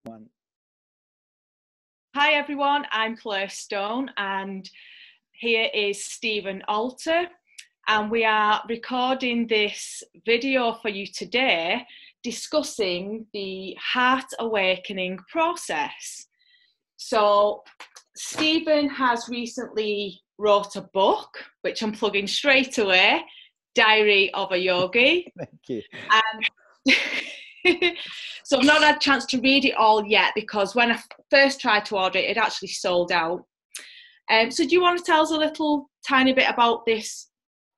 One. Hi everyone, I'm Claire Stone and here is Stephen Altair, and we are recording this video for you today discussing the heart awakening process. So Stephen has recently wrote a book, which I'm plugging straight away, Diary of a Yogi. Thank you. And so I've not had a chance to read it all yet because when I first tried to order it, it actually sold out. So do you want to tell us a little tiny bit about this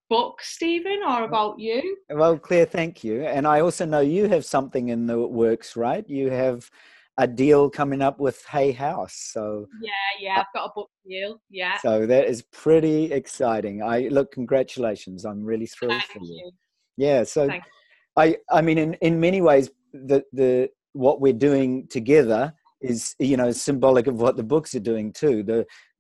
book, Stephen, or about you? Well, Claire, thank you. And I also know you have something in the works, right? You have a deal coming up with Hay House. So Yeah, I've got a book deal. Yeah. So that is pretty exciting. Congratulations. I'm really thrilled Thank for you. you. Yeah. So Thank I mean, in many ways, the what we're doing together is, symbolic of what the books are doing too.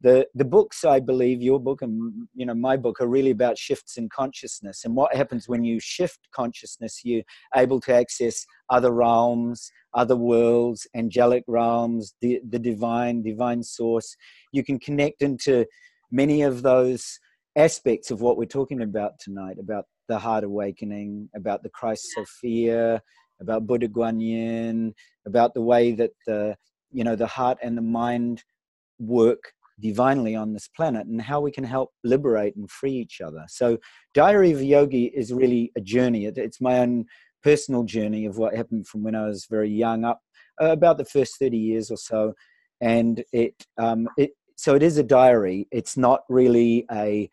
The books, I believe, your book and my book, are really about shifts in consciousness and what happens when you shift consciousness. You're able to access other realms, other worlds, angelic realms, the divine source. You can connect into many of those aspects of what we're talking about tonight, about the heart awakening, about the Christ Sophia, about Buddha Guanyin, about the way that the heart and the mind work divinely on this planet and how we can help liberate and free each other. So Diary of a Yogi is really a journey. It's my own personal journey of what happened from when I was very young up about the first 30 years or so. And so it is a diary. It's not really a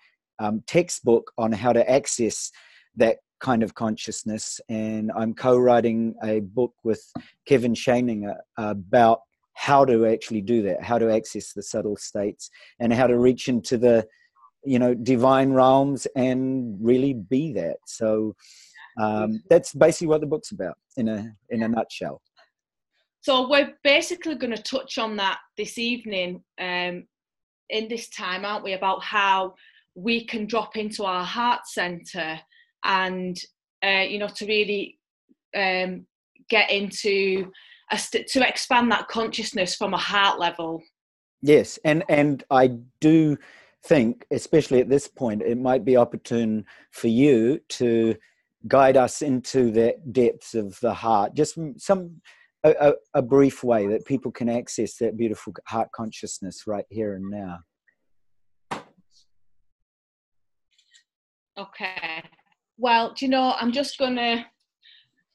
textbook on how to access that kind of consciousness. And I'm co-writing a book with Kevin Shaning about how to actually do that, how to access the subtle states and how to reach into the, divine realms and really be that. So that's basically what the book's about in a nutshell. So we're basically going to touch on that this evening in this time, aren't we, about how we can drop into our heart center and, to really get into, to expand that consciousness from a heart level. Yes, and I do think, especially at this point, it might be opportune for you to guide us into the depths of the heart, just a brief way that people can access that beautiful heart consciousness right here and now. Okay. Well, I'm just going to,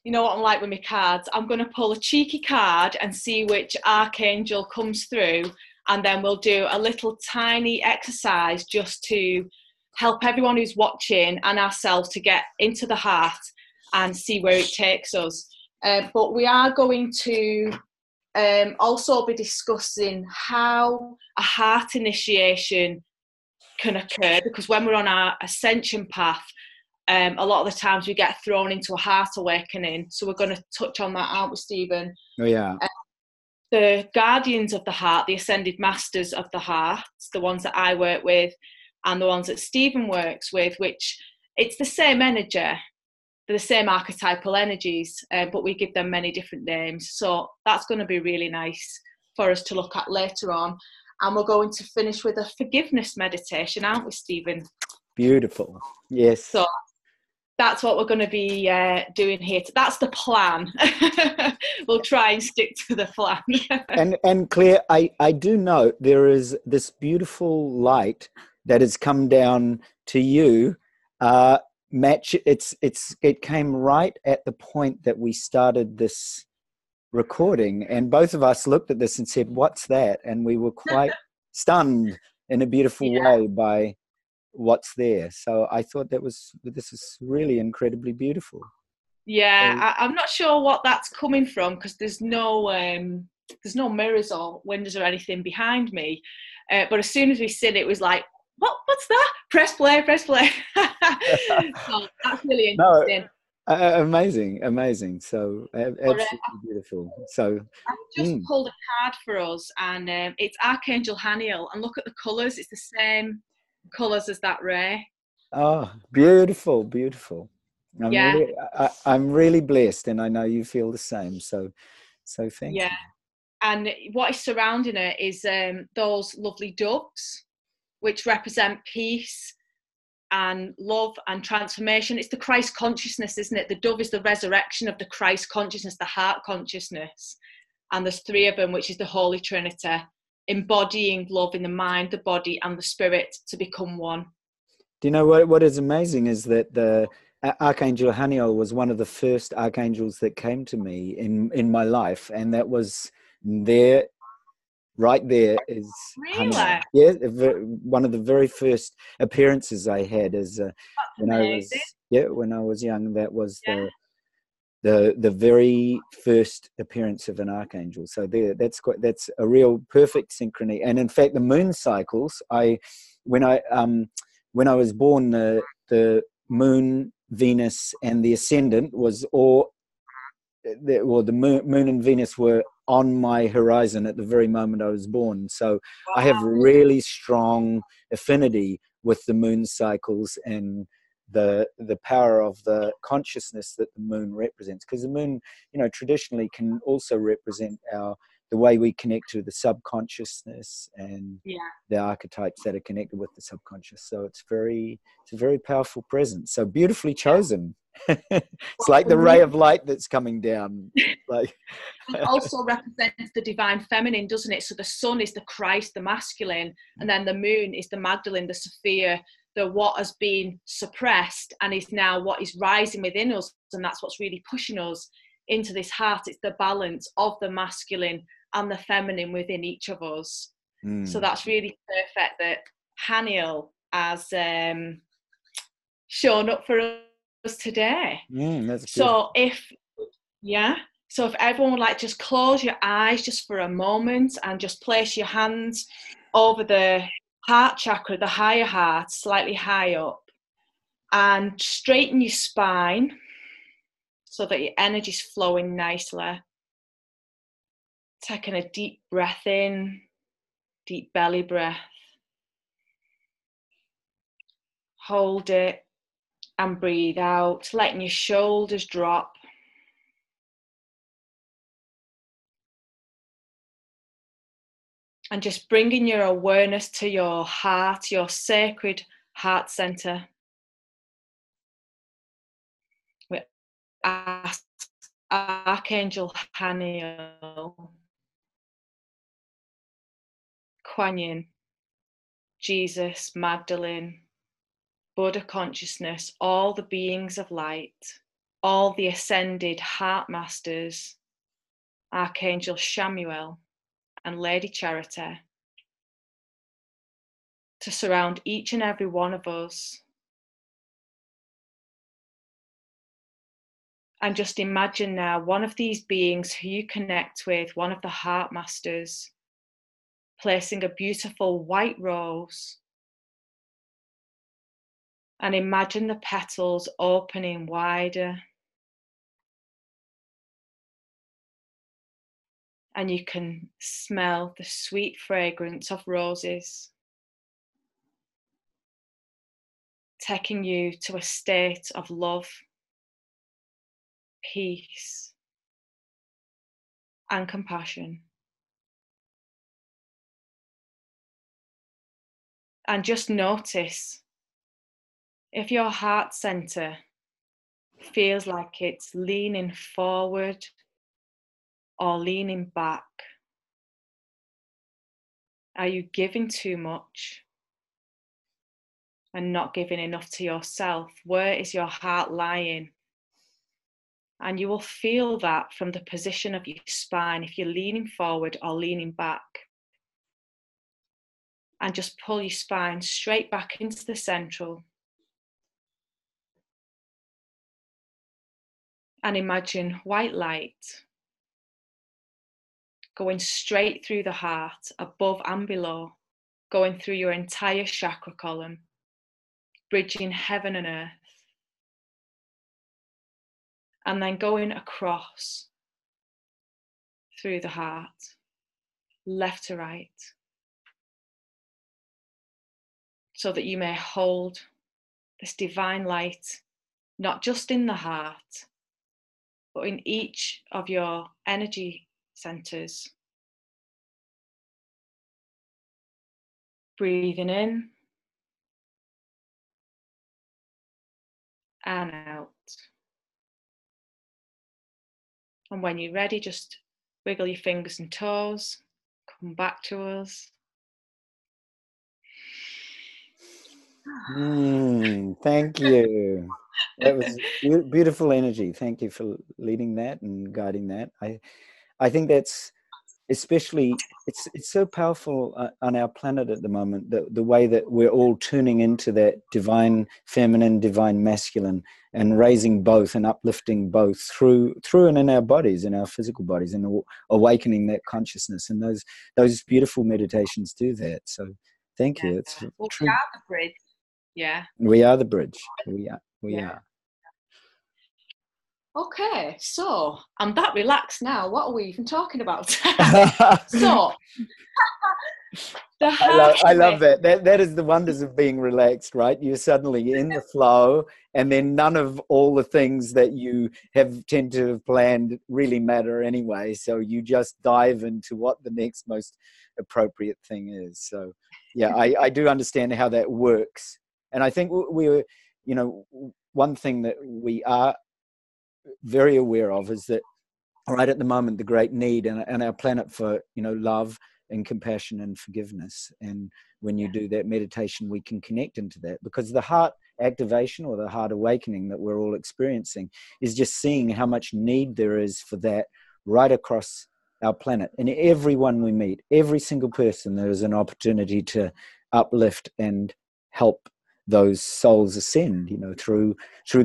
what I'm like with my cards, I'm going to pull a cheeky card and see which archangel comes through, and then we'll do a little tiny exercise just to help everyone who's watching and ourselves to get into the heart and see where it takes us. But we are going to also be discussing how a heart initiation can occur, because when we're on our ascension path, a lot of the times we get thrown into a heart awakening. So we're going to touch on that, aren't we, Stephen? Oh, yeah. The guardians of the heart, the ascended masters of the heart, the ones that I work with and the ones that Stephen works with, which it's the same energy, they're the same archetypal energies, but we give them many different names. So that's going to be really nice for us to look at later on. And we're going to finish with a forgiveness meditation, aren't we, Stephen? Beautiful. Yes. So that's what we're going to be doing here. That's the plan. We'll try and stick to the plan. and Claire, I do note there is this beautiful light that has come down to you. It came right at the point that we started this recording, and both of us looked at this and said, "What's that?" And we were quite stunned in a beautiful way by what's there. So I thought this is really incredibly beautiful. Yeah, I'm not sure what that's coming from because there's no mirrors or windows or anything behind me. But as soon as we said it was like, what's that? Press play. So that's really interesting. Amazing. So absolutely beautiful. So I just pulled a card for us, and it's Archangel Haniel. And look at the colours; it's the same colours as that ray. Oh, beautiful. I'm really blessed, and I know you feel the same. So thank you. And what is surrounding her is those lovely doves, which represent peace and love and transformation. It's the Christ consciousness, isn't it? The dove is the resurrection of the Christ consciousness, the heart consciousness. And there's three of them, which is the Holy Trinity, embodying love in the mind, the body, and the spirit to become one. Do you know what is amazing is that the Archangel Haniel was one of the first archangels that came to me in my life, and that was there, right there is Really? Haniel. Yeah, one of the very first appearances I had as when I was young. That was the very first appearance of an archangel. So that's a real perfect synchrony. And in fact, the moon cycles, when I was born, the moon, Venus, and the ascendant was all, the moon and Venus were on my horizon at the very moment I was born. So I have really strong affinity with the moon cycles and the power of the consciousness that the moon represents, because the moon, traditionally can also represent the way we connect to the subconsciousness and the archetypes that are connected with the subconscious. So it's a very powerful presence. So beautifully chosen. It's like the ray of light that's coming down. Like it also represents the divine feminine, doesn't it? So the sun is the Christ, the masculine, and then the moon is the Magdalene, the Sophia, the what has been suppressed and is now what is rising within us, and that's what's really pushing us into this heart. It's the balance of the masculine and the feminine within each of us. So that's really perfect that Haniel has shown up for us today. So if everyone would like, just close your eyes just for a moment and just place your hands over the heart chakra, the higher heart, slightly high up, and straighten your spine so that your energy is flowing nicely. Taking a deep breath in, deep belly breath. Hold it and breathe out, letting your shoulders drop. And just bringing your awareness to your heart, your sacred heart center. We ask Archangel Haniel, Kuan Yin, Jesus, Magdalene, Buddha consciousness, all the beings of light, all the ascended heart masters, Archangel Samuel and Lady Charity, to surround each and every one of us. And just imagine now one of these beings who you connect with, one of the heart masters, placing a beautiful white rose. And imagine the petals opening wider. And you can smell the sweet fragrance of roses, taking you to a state of love, peace, and compassion. And just notice if your heart center feels like it's leaning forward or leaning back. Are you giving too much and not giving enough to yourself? Where is your heart lying? And you will feel that from the position of your spine, if you're leaning forward or leaning back. And just pull your spine straight back into the central. And imagine white light going straight through the heart, above and below, going through your entire chakra column, bridging heaven and earth. And then going across through the heart, left to right, so that you may hold this divine light, not just in the heart, but in each of your energy centers, Breathing in and out. And when you're ready, just wiggle your fingers and toes. Come back to us. Thank you. That was beautiful energy. Thank you for leading that and guiding that. I think that's especially, it's so powerful on our planet at the moment, the way that we're all tuning into that divine feminine, divine masculine, and raising both and uplifting both through and in our bodies, in our physical bodies, and awakening that consciousness. And those beautiful meditations do that. So thank you. It's well, true. we are the bridge. Yeah. We are the bridge. We are. Okay, so I'm that relaxed now. What are we even talking about? So, I love that. That is the wonders of being relaxed, right? You're suddenly in the flow, and then none of all the things that you tend to have planned really matter anyway. So you just dive into what the next most appropriate thing is. So, yeah, I do understand how that works. And I think we're, one thing that we are very aware of is that right at the moment, the great need on our planet for, love and compassion and forgiveness. And when you do that meditation, we can connect into that, because the heart activation or the heart awakening that we're all experiencing is just seeing how much need there is for that right across our planet. And everyone we meet, every single person, there is an opportunity to uplift and help those souls ascend, through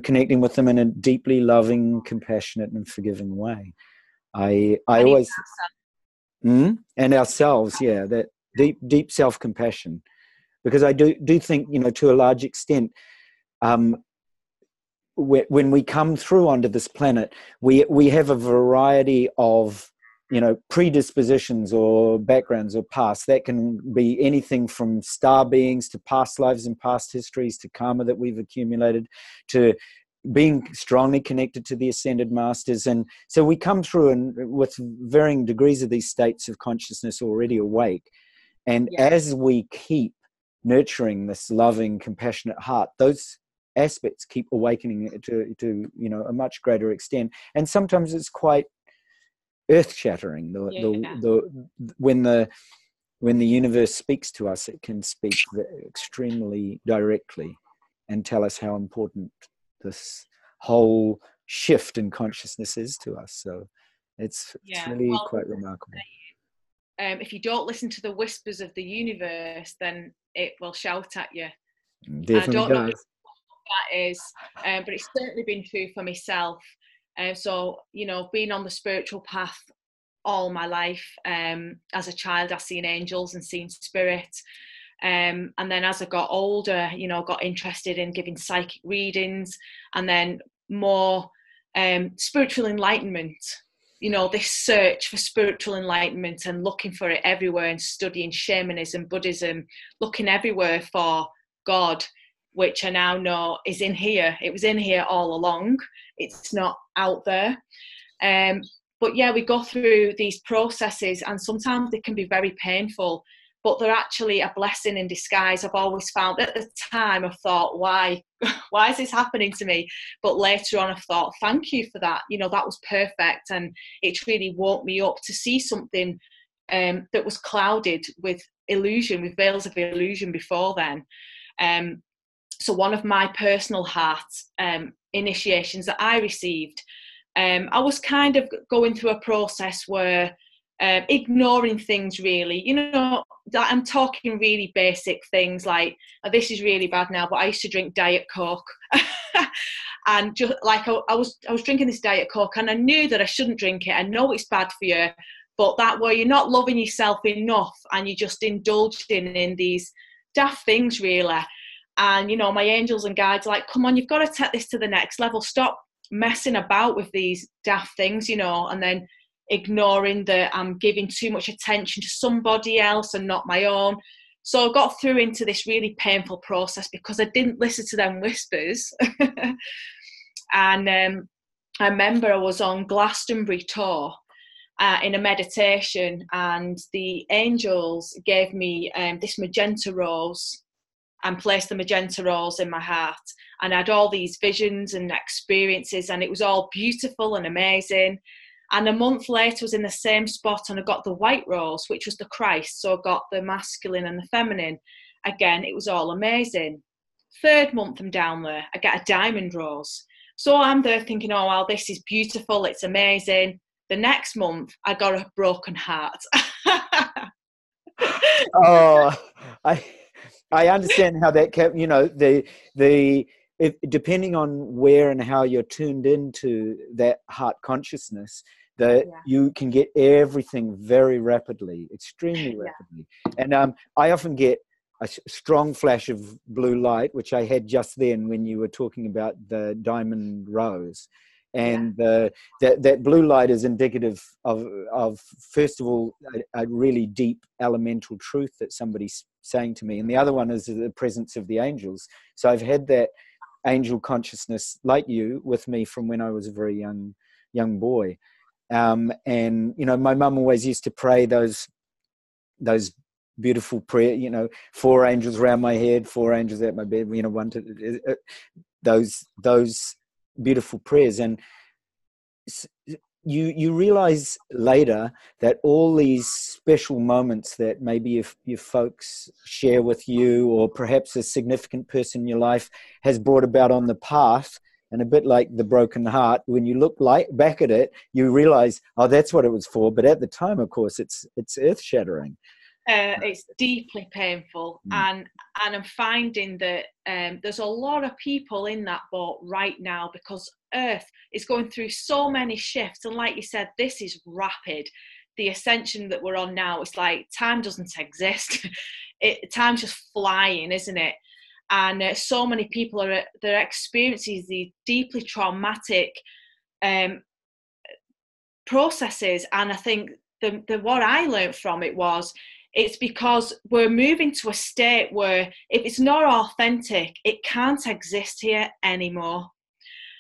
connecting with them in a deeply loving, compassionate, and forgiving way. I always and ourselves, yeah, that deep self-compassion, because I do think, to a large extent, when we come through onto this planet, we have a variety of predispositions or backgrounds or pasts that can be anything from star beings to past lives and past histories to karma that we've accumulated to being strongly connected to the ascended masters. And so we come through and with varying degrees of these states of consciousness already awake. And as we keep nurturing this loving, compassionate heart, those aspects keep awakening to a much greater extent. And sometimes it's quite earth-shattering. When the universe speaks to us, it can speak extremely directly and tell us how important this whole shift in consciousness is to us. So it's really quite remarkable. If you don't listen to the whispers of the universe, then it will shout at you. Definitely I don't know what that is, but it's certainly been true for myself. So, being on the spiritual path all my life, as a child, I've seen angels and seen spirit. And then as I got older, got interested in giving psychic readings, and then more spiritual enlightenment, this search for spiritual enlightenment and looking for it everywhere, and studying shamanism, Buddhism, looking everywhere for God, which I now know is in here. It was in here all along. It's not out there. But yeah, we go through these processes, and sometimes they can be very painful, but they're actually a blessing in disguise. I've always found at the time, I've thought, why is this happening to me? But later on, I've thought, thank you for that. That was perfect. And it really woke me up to see something that was clouded with illusion, with veils of illusion before then. So one of my personal heart initiations that I received, I was kind of going through a process where ignoring things really, I'm talking really basic things like, this is really bad now, but I used to drink Diet Coke. And just like I was drinking this Diet Coke, and I knew that I shouldn't drink it. I know it's bad for you, but that way you're not loving yourself enough, and you're just indulging in these daft things really. And my angels and guides are like, come on, you've got to take this to the next level. Stop messing about with these daft things, and then ignoring that I'm giving too much attention to somebody else and not my own. So I got through into this really painful process because I didn't listen to them whispers. And I remember I was on Glastonbury tour, in a meditation, and the angels gave me this magenta rose and placed the magenta rose in my heart. And I had all these visions and experiences, and it was all beautiful and amazing. And a month later, I was in the same spot, and I got the white rose, which was the Christ. So I got the masculine and the feminine. Again, it was all amazing. Third month I'm down there, I get a diamond rose. So I'm there thinking, oh, well, this is beautiful, it's amazing. The next month, I got a broken heart. Oh, I understand how that can, you know, depending on where and how you're tuned into that heart consciousness, that you can get everything very rapidly, extremely rapidly. And I often get a strong flash of blue light, which I had just then when you were talking about the diamond rose. And that blue light is indicative of first of all, a really deep elemental truth that somebody's saying to me. And the other one is the presence of the angels. So I've had that angel consciousness, like you, with me from when I was a very young boy. And, you know, my mum always used to pray those beautiful prayer, you know, 4 angels around my head, 4 angels at my bed, you know, one to those beautiful prayers. And you realize later that all these special moments that maybe if your folks share with you, or perhaps a significant person in your life has brought about on the path, and a bit like the broken heart, when you look back at it, you realize, oh, that's what it was for. But at the time, of course, it's earth-shattering. It's deeply painful, and I'm finding that there's a lot of people in that boat right now, because Earth is going through so many shifts, and like you said, this is rapid. The ascension that we're on now, it's like time doesn't exist. Time's just flying, isn't it? And so many people they're experiencing these deeply traumatic processes. And I think the what I learned from it was, it's because we're moving to a state where if it's not authentic, it can't exist here anymore.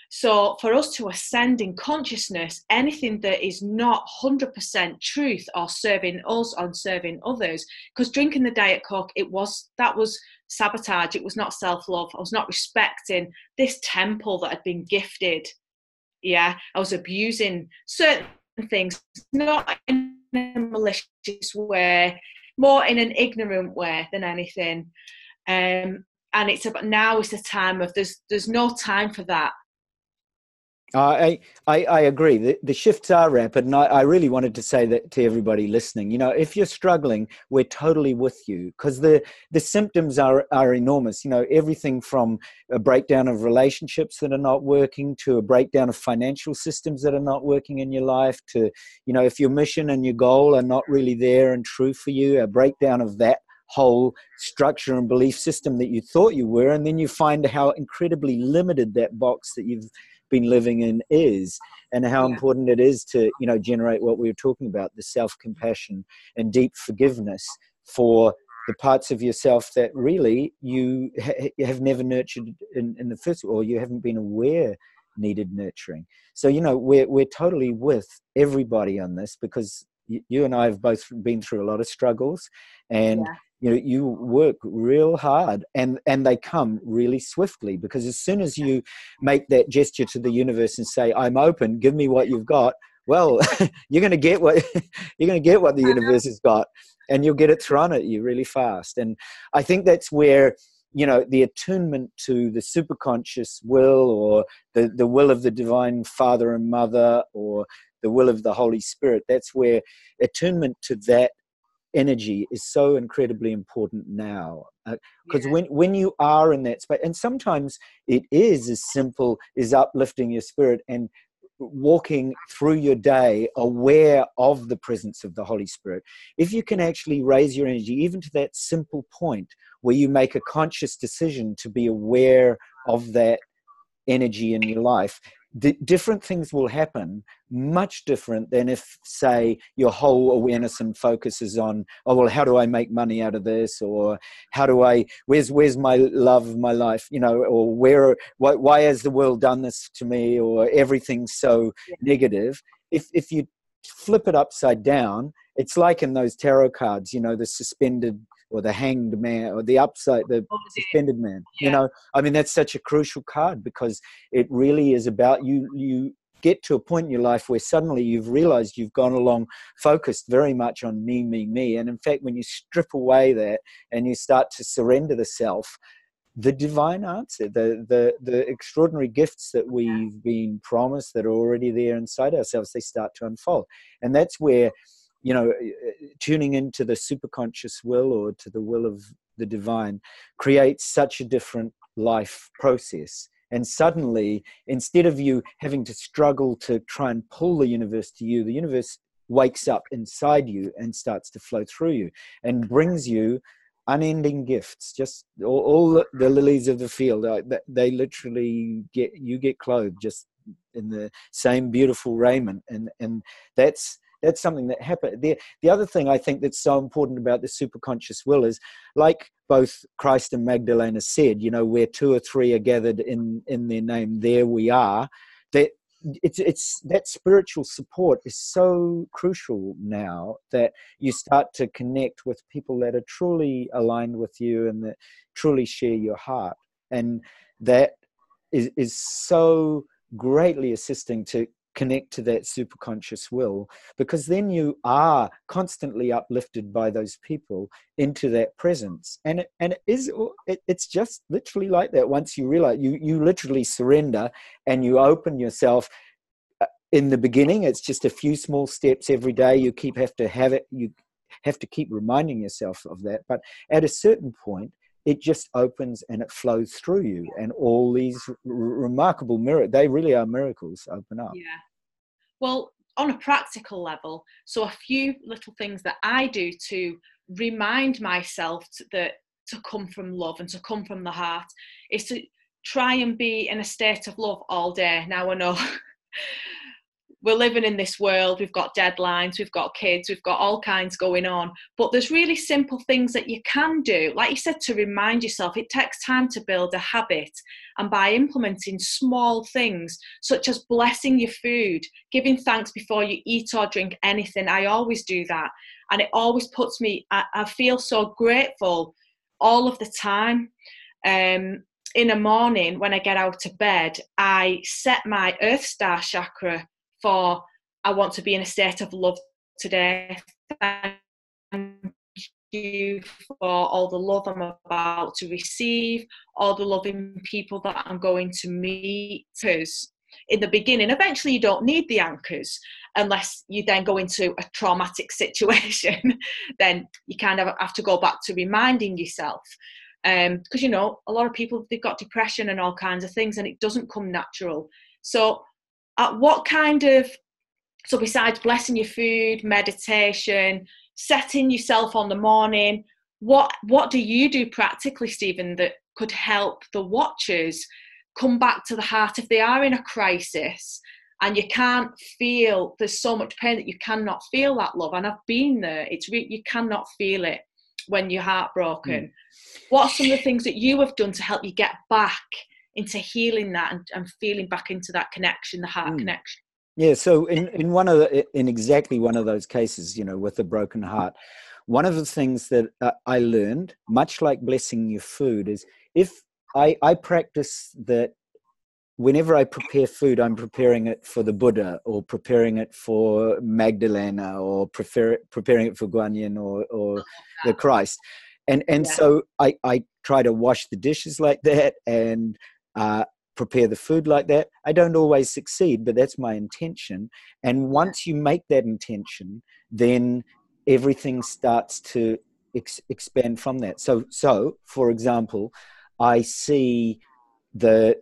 So for us to ascend in consciousness, anything that is not 100% truth or serving us or serving others, because drinking the Diet Coke, that was sabotage. It was not self-love. I was not respecting this temple that had been gifted. Yeah, I was abusing certain things, not in a malicious way, more in an ignorant way than anything. And it's about, now is the time of, there's no time for that. I agree. The shifts are rapid, and I really wanted to say that to everybody listening. You know, if you're struggling, we're totally with you, because the symptoms are enormous. You know, everything from a breakdown of relationships that are not working, to a breakdown of financial systems that are not working in your life, to, you know, if your mission and your goal are not really there and true for you, a breakdown of that whole structure and belief system that you thought you were, and then you find how incredibly limited that box that you've been living in is, and how important it is to, you know, generate what we were talking about, the self-compassion and deep forgiveness for the parts of yourself that really you have never nurtured in the first, or you haven't been aware needed nurturing. So, you know, we're totally with everybody on this, because you and I have both been through a lot of struggles, and you know, you work real hard, and they come really swiftly, because as soon as you make that gesture to the universe and say, I'm open, give me what you've got, well, you're going to get what the universe has got, and you'll get it thrown at you really fast. And I think that's where, you know, the attunement to the superconscious will, or the will of the divine father and mother, or the will of the Holy Spirit, that's where attunement to that energy is so incredibly important now, because when you are in that space, and sometimes it is as simple as uplifting your spirit and walking through your day aware of the presence of the Holy Spirit. If you can actually raise your energy even to that simple point where you make a conscious decision to be aware of that energy in your life, different things will happen, much different than if, say, your whole awareness and focus is on, oh, well, how do I make money out of this? Or where's my love of my life? You know, or why has the world done this to me? Or everything's so negative. If you flip it upside down, it's like in those tarot cards, you know, the suspended or the hanged man, or the upside, the suspended man. Yeah. You know, I mean, that's such a crucial card, because it really is about you get to a point in your life where suddenly you've realized you've gone along focused very much on me. And in fact, when you strip away that and you start to surrender the self, the divine answer, the extraordinary gifts that we've been promised that are already there inside ourselves, they start to unfold. And that's where, you know, tuning into the superconscious will, or to the will of the divine, creates such a different life process. And suddenly, instead of you having to struggle to try and pull the universe to you, the universe wakes up inside you and starts to flow through you and brings you unending gifts. Just all the lilies of the field, they literally get clothed just in the same beautiful raiment. And that's something that happened. The other thing I think that's so important about the superconscious will is, like both Christ and Magdalena said, you know, where two or three are gathered in their name, there we are. That it's that spiritual support is so crucial now, that you start to connect with people that are truly aligned with you and that truly share your heart. And that is so greatly assisting to connect to that superconscious will, because then you are constantly uplifted by those people into that presence. And it's just literally like that. Once you realize, you literally surrender and you open yourself. In the beginning, it's just a few small steps every day. You have to keep reminding yourself of that. But at a certain point, it just opens and it flows through you, and all these remarkable they really are miracles, open up. Yeah. Well, on a practical level, so a few little things that I do to remind myself to come from love and to come from the heart is to try and be in a state of love all day. Now, I know we're living in this world, we've got deadlines, we've got kids, we've got all kinds going on, but there's really simple things that you can do, like you said, to remind yourself. It takes time to build a habit, and by implementing small things such as blessing your food, giving thanks before you eat or drink anything. I always do that, and it always puts me, I feel so grateful all of the time. In the morning when I get out of bed, I set my Earth Star chakra for, I want to be in a state of love today. Thank you for all the love I'm about to receive, all the loving people that I'm going to meet. Because in the beginning, eventually you don't need the anchors unless you then go into a traumatic situation. Then you kind of have to go back to reminding yourself. Because, you know, a lot of people, they've got depression and all kinds of things, and it doesn't come natural. So so besides blessing your food, meditation, setting yourself on the morning, what do you do practically, Stephen, that could help the watchers come back to the heart if they are in a crisis and you can't feel, there's so much pain that you cannot feel that love? And I've been there. You cannot feel it when you're heartbroken. What are some of the things that you have done to help you get back into healing that and feeling back into that connection, the heart connection? Yeah, so in exactly one of those cases, you know, with a broken heart, one of the things that I learned, much like blessing your food, is if I practice that whenever I prepare food, I'm preparing it for the Buddha, or preparing it for Magdalena, or preparing it for Guanyin or the Christ. And so I try to wash the dishes like that, and prepare the food like that. I don't always succeed, but that's my intention. And once you make that intention, then everything starts to expand from that. So for example, I see the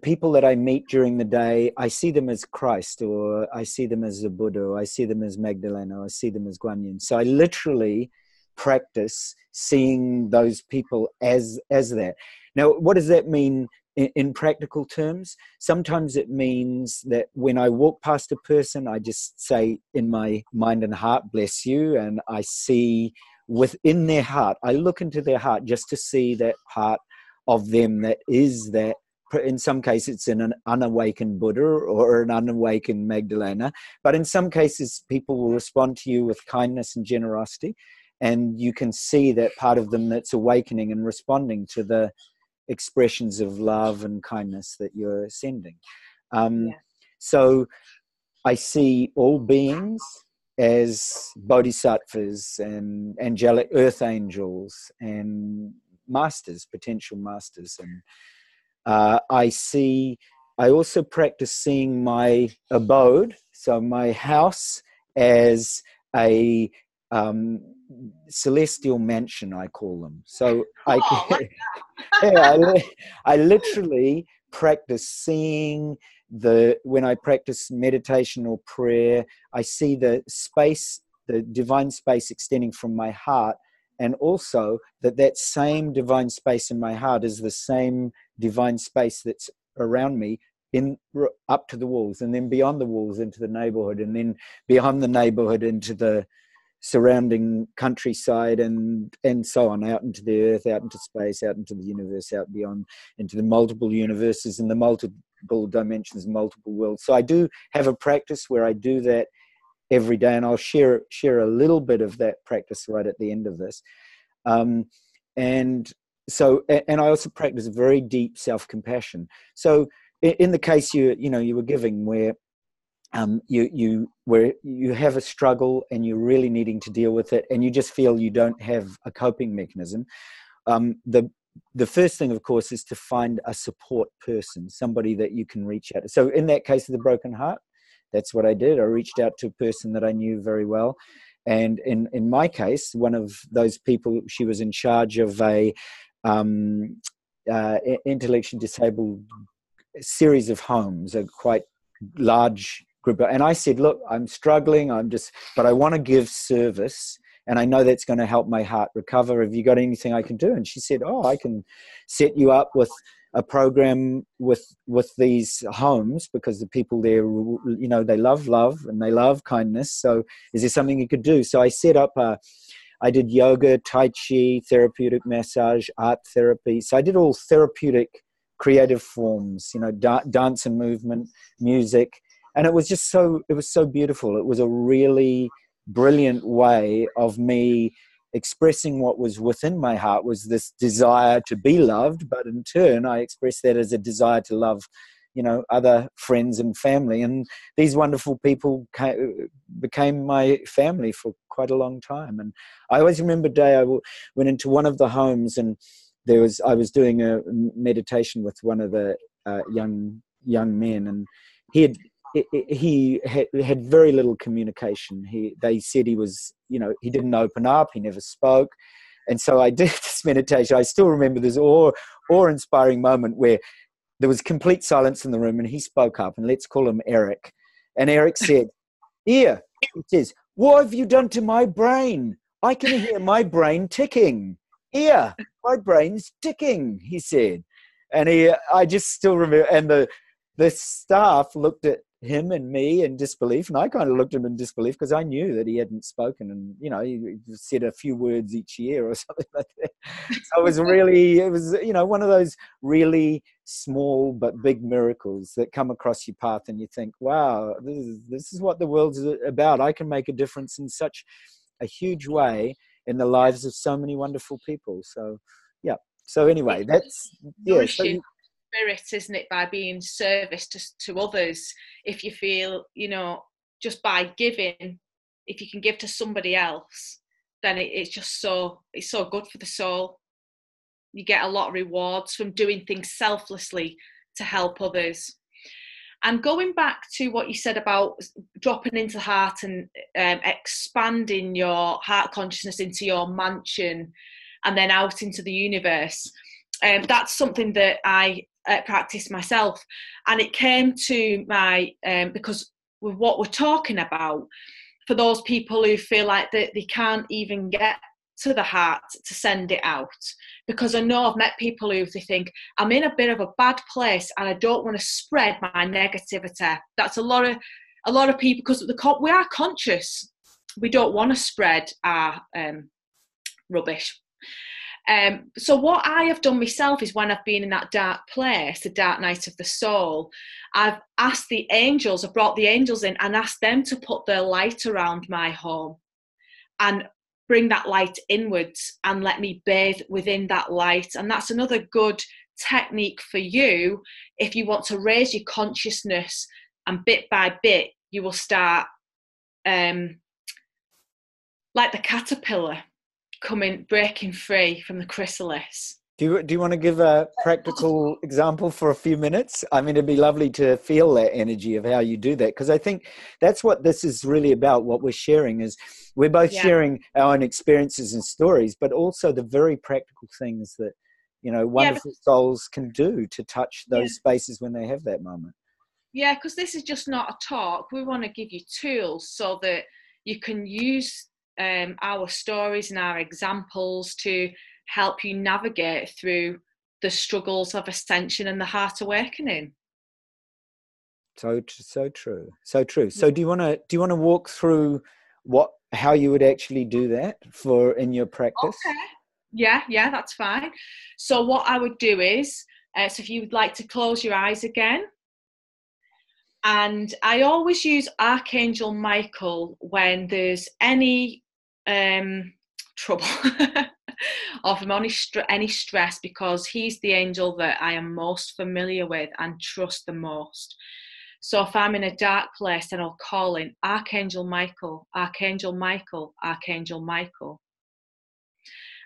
people that I meet during the day, I see them as Christ, or I see them as a Buddha, or I see them as Magdalena, or I see them as Guanyin. So I literally practice seeing those people as that. Now, what does that mean in practical terms? Sometimes it means that when I walk past a person, I just say in my mind and heart, bless you. And I see within their heart, I look into their heart just to see that part of them that is that in some cases it's an unawakened Buddha or an unawakened Magdalena, but in some cases people will respond to you with kindness and generosity, and you can see that part of them that's awakening and responding to the expressions of love and kindness that you're sending. So I see all beings as bodhisattvas and angelic earth angels and masters, potential masters. And I also practice seeing my abode, so my house, as a celestial mansion, I call them. So I literally practice seeing when I practice meditation or prayer, I see the space, the divine space extending from my heart, and also that same divine space in my heart is the same divine space that's around me, up to the walls, and then beyond the walls into the neighborhood, and then beyond the neighborhood into the surrounding countryside, and so on, out into the earth, out into space, out into the universe, out beyond, into the multiple universes and the multiple dimensions, multiple worlds. So I do have a practice where I do that every day, and I'll share a little bit of that practice right at the end of this. And I also practice very deep self-compassion. So in the case you were giving, where you have a struggle and you're really needing to deal with it, and you just feel you don't have a coping mechanism, the first thing, of course, is to find a support person, somebody that you can reach out to. So in that case of the broken heart, that's what I did. I reached out to a person that I knew very well. And in my case, one of those people, she was in charge of a intellectually disabled series of homes, a quite large group. And I said, look, I'm struggling, but I want to give service, and I know that's going to help my heart recover. Have you got anything I can do? And she said, I can set you up with a program with these homes, because the people there, they love love and they love kindness. So is there something you could do? So I set up I did yoga, tai chi, therapeutic massage, art therapy. So I did all therapeutic creative forms, dance and movement, music. And it was so beautiful. It was a really brilliant way of me expressing what was within my heart, was this desire to be loved, but in turn I expressed that as a desire to love other friends and family. And these wonderful people became my family for quite a long time. And I always remember a day I went into one of the homes, and I was doing a meditation with one of the young men, and he had very little communication. They said he was, he didn't open up, he never spoke. And so I did this meditation. I still remember this awe-inspiring moment where there was complete silence in the room, and he spoke up, and let's call him Eric. And Eric said, he says, what have you done to my brain? I can hear my brain ticking. My brain's ticking, he said. And I just still remember, and the staff looked at him and me in disbelief, and I kind of looked at him in disbelief, because I knew that he hadn't spoken, and he said a few words each year or something like that. So it was one of those really small but big miracles that come across your path, and you think, wow, this is what the world's about. I can make a difference in such a huge way in the lives of so many wonderful people. So so anyway, that's spirit, isn't it, by being service to others. If you feel, just by giving, if you can give to somebody else, then it's so good for the soul. You get a lot of rewards from doing things selflessly to help others. And going back to what you said about dropping into the heart and expanding your heart consciousness into your mansion and then out into the universe, that's something that I practice myself. And it came to my, because with what we're talking about, for those people who feel like they can't even get to the heart to send it out, because I know I've met people who they think, I'm in a bit of a bad place and I don't want to spread my negativity. That's a lot of people, because we are conscious, we don't want to spread our rubbish. So what I have done myself is, when I've been in that dark place, the dark night of the soul, I've asked the angels, I've brought the angels in and asked them to put their light around my home and bring that light inwards and let me bathe within that light. And that's another good technique for you if you want to raise your consciousness, and bit by bit you will start like the caterpillar breaking free from the chrysalis. Do you want to give a practical example for a few minutes? I mean, it'd be lovely to feel that energy of how you do that, because I think that's what this is really about. What we're sharing is we're both sharing our own experiences and stories, but also the very practical things that, you know, wonderful souls can do to touch those spaces when they have that moment. Yeah, because this is just not a talk. We want to give you tools so that you can use our stories and our examples to help you navigate through the struggles of ascension and the heart awakening. So true. So do you want to walk through how you would actually do that in your practice? Okay. Yeah, that's fine. So what I would do is, so if you would like to close your eyes again. And I always use Archangel Michael when there's any trouble or if I'm on any stress, because he's the angel that I am most familiar with and trust the most. So if I'm in a dark place, then I'll call in Archangel Michael, Archangel Michael, Archangel Michael.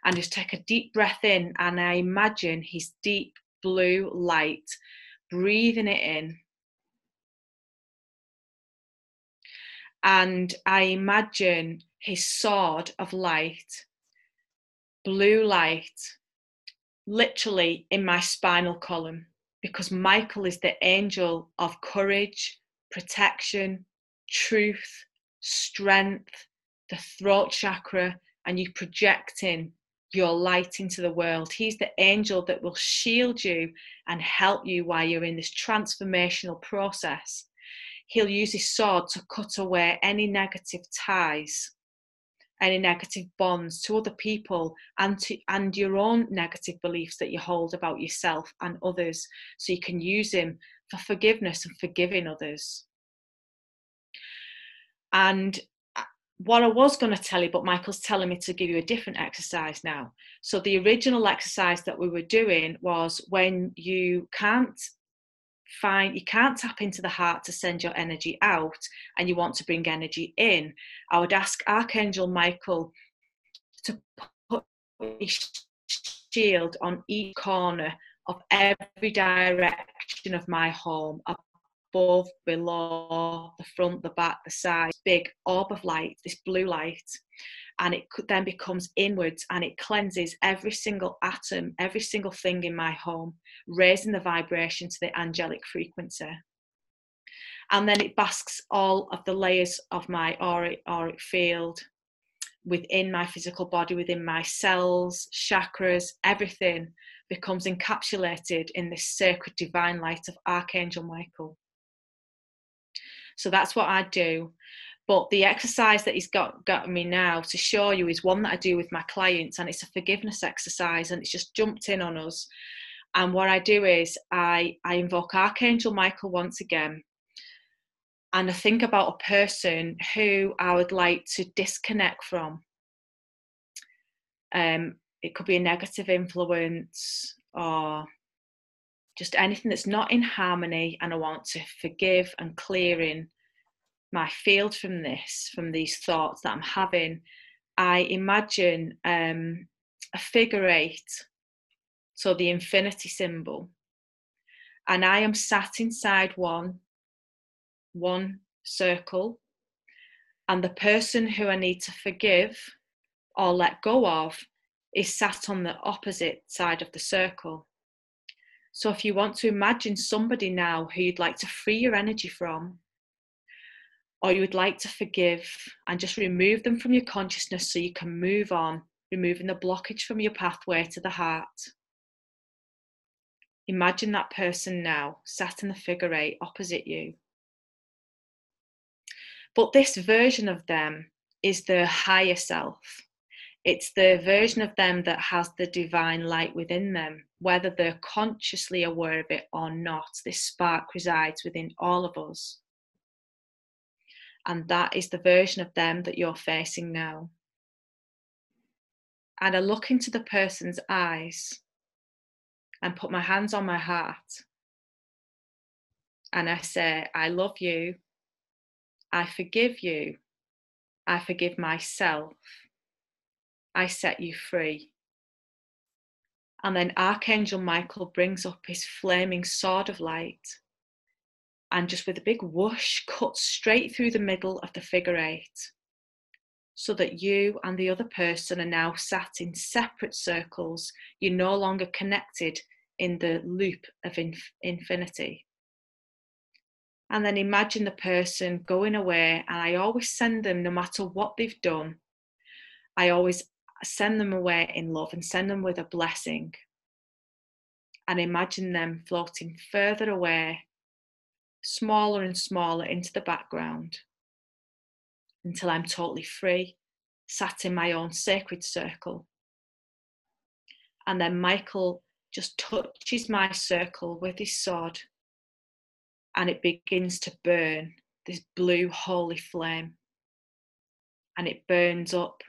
And just take a deep breath in, and I imagine his deep blue light, breathing it in. And I imagine his sword of light, blue light, literally in my spinal column, because Michael is the angel of courage, protection, truth, strength, the throat chakra, and you projecting your light into the world. He's the angel that will shield you and help you while you're in this transformational process. He'll use his sword to cut away any negative ties, any negative bonds to other people, and your own negative beliefs that you hold about yourself and others, so you can use him for forgiveness and forgiving others. And what I was going to tell you, but Michael's telling me to give you a different exercise now. So the original exercise that we were doing was when you can't tap into the heart to send your energy out and you want to bring energy in, I would ask Archangel Michael to put his shield on each corner of every direction of my home, above, below, the front, the back, the side, big orb of light, this blue light. And it then becomes inwards, and it cleanses every single atom, every single thing in my home, raising the vibration to the angelic frequency. And then it basks all of the layers of my auric field within my physical body, within my cells, chakras, everything becomes encapsulated in this sacred divine light of Archangel Michael. So that's what I do. But the exercise that he's got me now to show you is one that I do with my clients, and it's a forgiveness exercise, and it's just jumped in on us. And what I do is I invoke Archangel Michael once again, and I think about a person who I would like to disconnect from. It could be a negative influence or just anything that's not in harmony, and I want to forgive and clear in my field from these thoughts that I'm having. I imagine a figure 8, so the infinity symbol, and I am sat inside one circle, and the person who I need to forgive or let go of is sat on the opposite side of the circle. So if you want to imagine somebody now who you'd like to free your energy from, or you would like to forgive, and just remove them from your consciousness so you can move on, removing the blockage from your pathway to the heart. Imagine that person now, sat in the figure 8 opposite you. But this version of them is the higher self. It's the version of them that has the divine light within them, whether they're consciously aware of it or not. This spark resides within all of us. And that is the version of them that you're facing now. And I look into the person's eyes and put my hands on my heart. And I say, I love you. I forgive you. I forgive myself. I set you free. And then Archangel Michael brings up his flaming sword of light and just with a big whoosh cuts straight through the middle of the figure 8 so that you and the other person are now sat in separate circles. You're no longer connected in the loop of infinity. And then imagine the person going away, and I always send them, no matter what they've done, I always send them away in love and send them with a blessing. And imagine them floating further away, smaller and smaller into the background, until I'm totally free, sat in my own sacred circle. And then Michael just touches my circle with his sword, and it begins to burn, this blue holy flame. And it burns up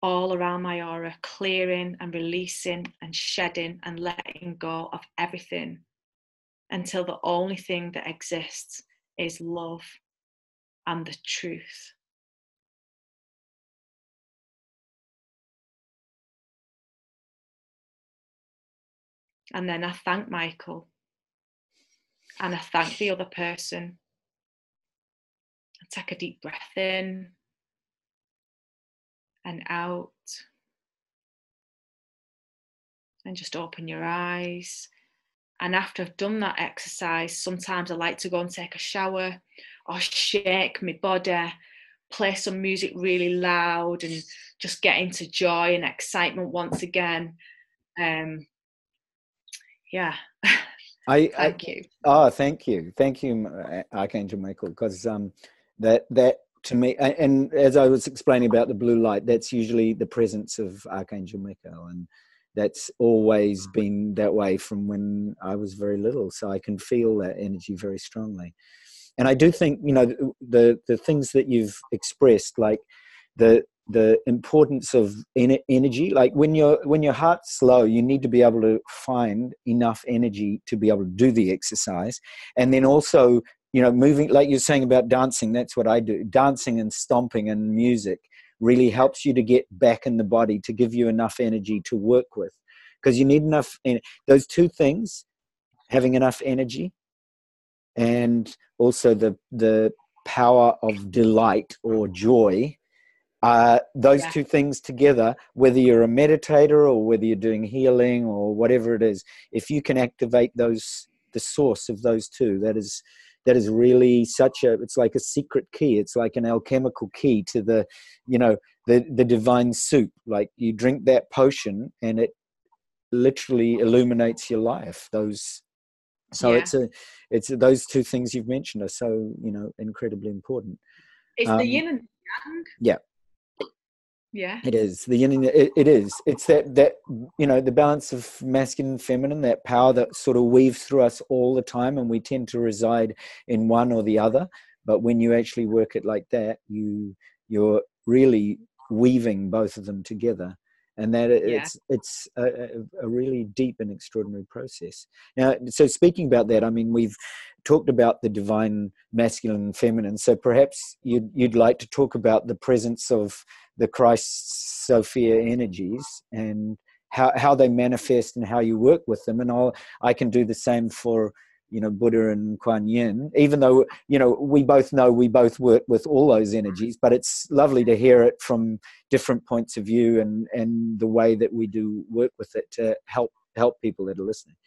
all around my aura, clearing and releasing and shedding and letting go of everything until the only thing that exists is love and the truth. And then I thank Michael and I thank the other person. I take a deep breath in and out. And just open your eyes. And after I've done that exercise, sometimes I like to go and take a shower or shake my body, play some music really loud and just get into joy and excitement once again. Yeah. Thank you. Oh, thank you. Thank you, Archangel Michael, because that to me, and as I was explaining about the blue light, that's usually the presence of Archangel Michael, and that's always been that way from when I was very little. So I can feel that energy very strongly. And I do think, you know, the things that you've expressed, like the importance of energy, like when your heart's low, you need to be able to find enough energy to be able to do the exercise. And then also, you know, moving, like you're saying about dancing, that's what I do. Dancing and stomping and music really helps you to get back in the body, to give you enough energy to work with, because you need enough. Those two things, having enough energy and also the power of delight or joy, those two things together, whether you're a meditator or whether you're doing healing or whatever it is, if you can activate those, the source of those two, that is really it's like a secret key. It's like an alchemical key to the, you know, the divine soup. Like you drink that potion and it literally illuminates your life. It's those two things you've mentioned are so, you know, incredibly important. It's the yin and yang. Yeah. Yeah, it is the yin and it is. It's that you know, the balance of masculine and feminine, that power that sort of weaves through us all the time, and we tend to reside in one or the other. But when you actually work it like that, you're really weaving both of them together, and that it's a really deep and extraordinary process. Now, so speaking about that, I mean, we've talked about the divine masculine and feminine, so perhaps you'd like to talk about the presence of the Christ Sophia energies and how they manifest and how you work with them. And I can do the same for, you know, Buddha and Kuan Yin, even though, you know, we both work with all those energies, but it's lovely to hear it from different points of view and the way that we do work with it to help people that are listening.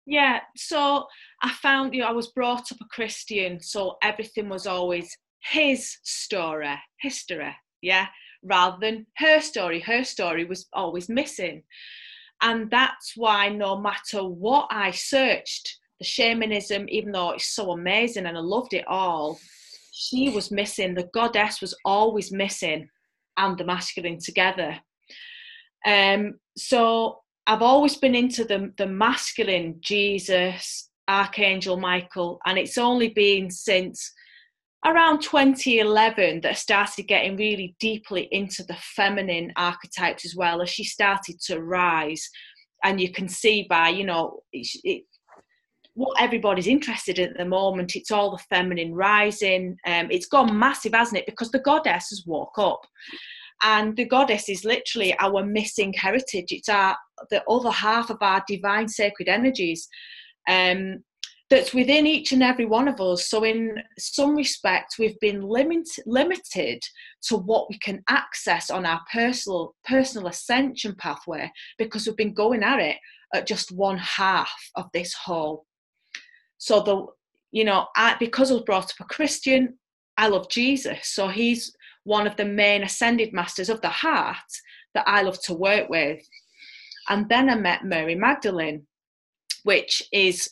Yeah, so I found, you know, I was brought up a Christian, so everything was always his story, history, yeah, rather than her story. Her story was always missing. And that's why no matter what I searched, the shamanism, even though it's so amazing and I loved it all, she was missing. The goddess was always missing. and the masculine together. So I've always been into the masculine, Jesus, Archangel Michael, and it's only been since around 2011 that I started getting really deeply into the feminine archetypes as well, as she started to rise. And you can see by, you know, what everybody's interested in at the moment, it's all the feminine rising. It's gone massive, hasn't it? Because the goddess has woke up. And the goddess is literally our missing heritage. It's the other half of our divine sacred energies. That's within each and every one of us. So in some respect, we've been limited to what we can access on our personal ascension pathway, because we've been going at it at just one half of this whole. So because I was brought up a Christian, I love Jesus. So he's one of the main ascended masters of the heart that I love to work with. And then I met Mary Magdalene, which is,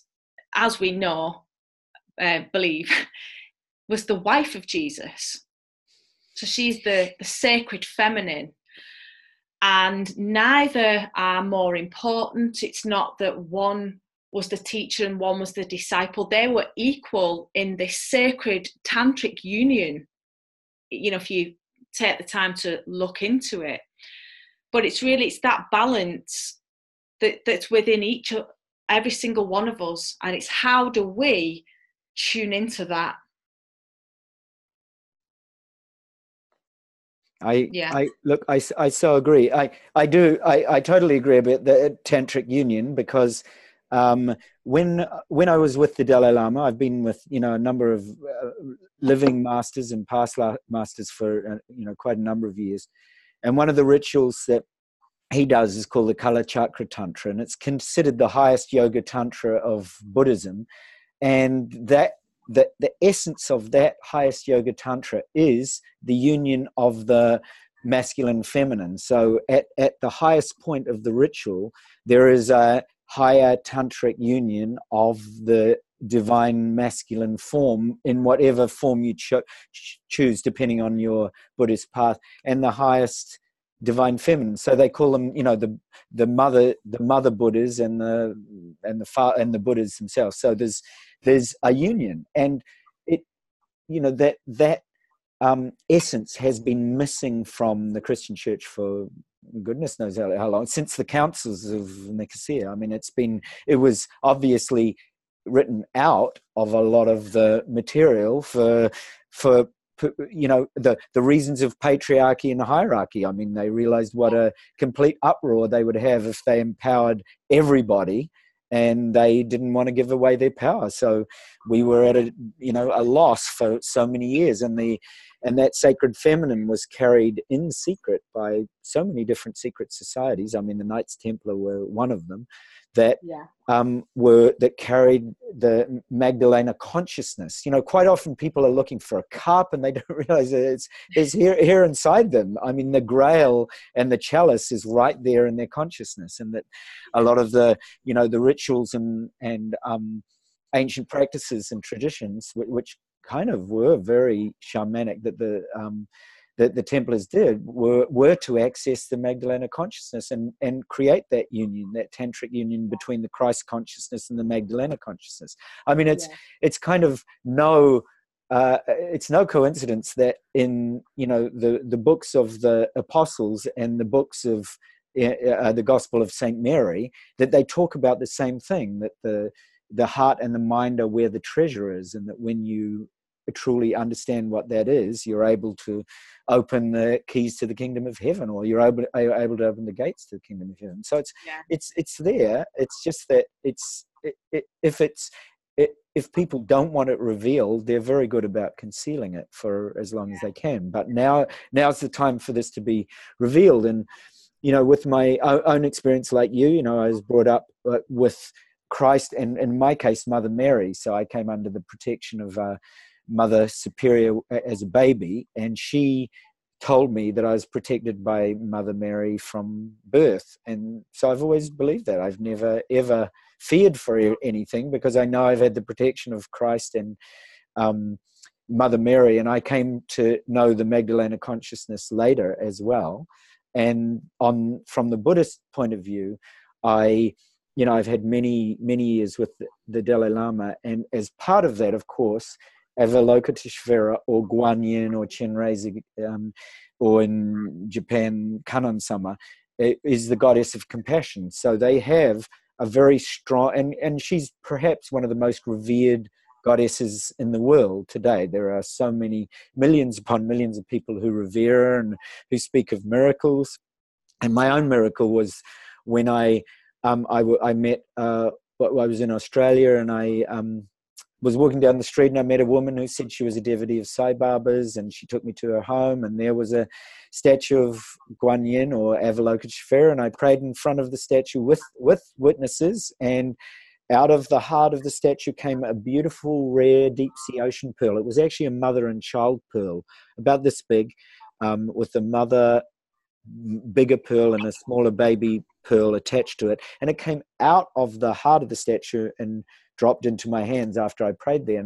as we know, believe, was the wife of Jesus. So she's the sacred feminine. And neither are more important. It's not that one was the teacher and one was the disciple. They were equal in this sacred Tantric Union, you know, if you take the time to look into it. But it's that balance that's within every single one of us, and it's how do we tune into that. I so agree. I totally agree about the Tantric Union, because when I was with the Dalai Lama, I've been with, you know, a number of living masters and past masters for quite a number of years, and one of the rituals that he does is called the Kala Chakra Tantra, and it's considered the highest yoga tantra of Buddhism. And that the essence of that highest yoga tantra is the union of the masculine and feminine. So at the highest point of the ritual, there is a higher tantric union of the divine masculine form in whatever form you choose, depending on your Buddhist path, and the highest divine feminine. So they call them, you know, the mother Buddhas and the Buddhas themselves. So there's a union, and it, you know, that essence has been missing from the Christian church for goodness knows how long, since the councils of Nicosia. I mean, it was obviously written out of a lot of the material for you know, the reasons of patriarchy and hierarchy. I mean, they realized what a complete uproar they would have if they empowered everybody, and they didn't want to give away their power. So we were at a loss for so many years, and that sacred feminine was carried in secret by so many different secret societies. I mean, the Knights Templar were one of them that carried the Magdalena consciousness. You know, quite often people are looking for a cup and they don't realize that it's here inside them. I mean, the Grail and the chalice is right there in their consciousness, and that a lot of the rituals and ancient practices and traditions, which kind of were very shamanic, that the Templars did, were to access the Magdalena consciousness and create that union, that tantric union between the Christ consciousness and the Magdalena consciousness. I mean, it's kind of it's no coincidence that in, you know, the books of the apostles and the books of the Gospel of Saint Mary, that they talk about the same thing, that the heart and the mind are where the treasure is, and that when you truly understand what that is, you're able to open the keys to the kingdom of heaven, or you're able to open the gates to the kingdom of heaven. So it's there. It's just that if people don't want it revealed, they're very good about concealing it for as long as they can. But now's the time for this to be revealed. And, you know, with my own experience, like you know, I was brought up with Christ, and in my case, Mother Mary. So I came under the protection of Mother Superior as a baby, and she told me that I was protected by Mother Mary from birth. And so I've always believed that. I've never ever feared for anything, because I know I've had the protection of Christ and Mother Mary, and I came to know the Magdalena consciousness later as well. And from the Buddhist point of view, I've had many years with the Dalai Lama, and as part of that, of course, Avalokiteshvara or Guanyin or Chenrezig, or in Japan, Kannon-sama, is the goddess of compassion. So they have a very strong, and she's perhaps one of the most revered goddesses in the world today. There are so many, millions upon millions of people who revere her and who speak of miracles. And my own miracle was when I met, I was in Australia, and I was walking down the street, and I met a woman who said she was a devotee of Sai Baba's, and she took me to her home, and there was a statue of Guanyin or Avalokiteshvara, and I prayed in front of the statue with witnesses, and out of the heart of the statue came a beautiful, rare, deep-sea ocean pearl. It was actually a mother and child pearl, about this big, with the mother bigger pearl and a smaller baby pearl attached to it. And it came out of the heart of the statue and dropped into my hands after I prayed there.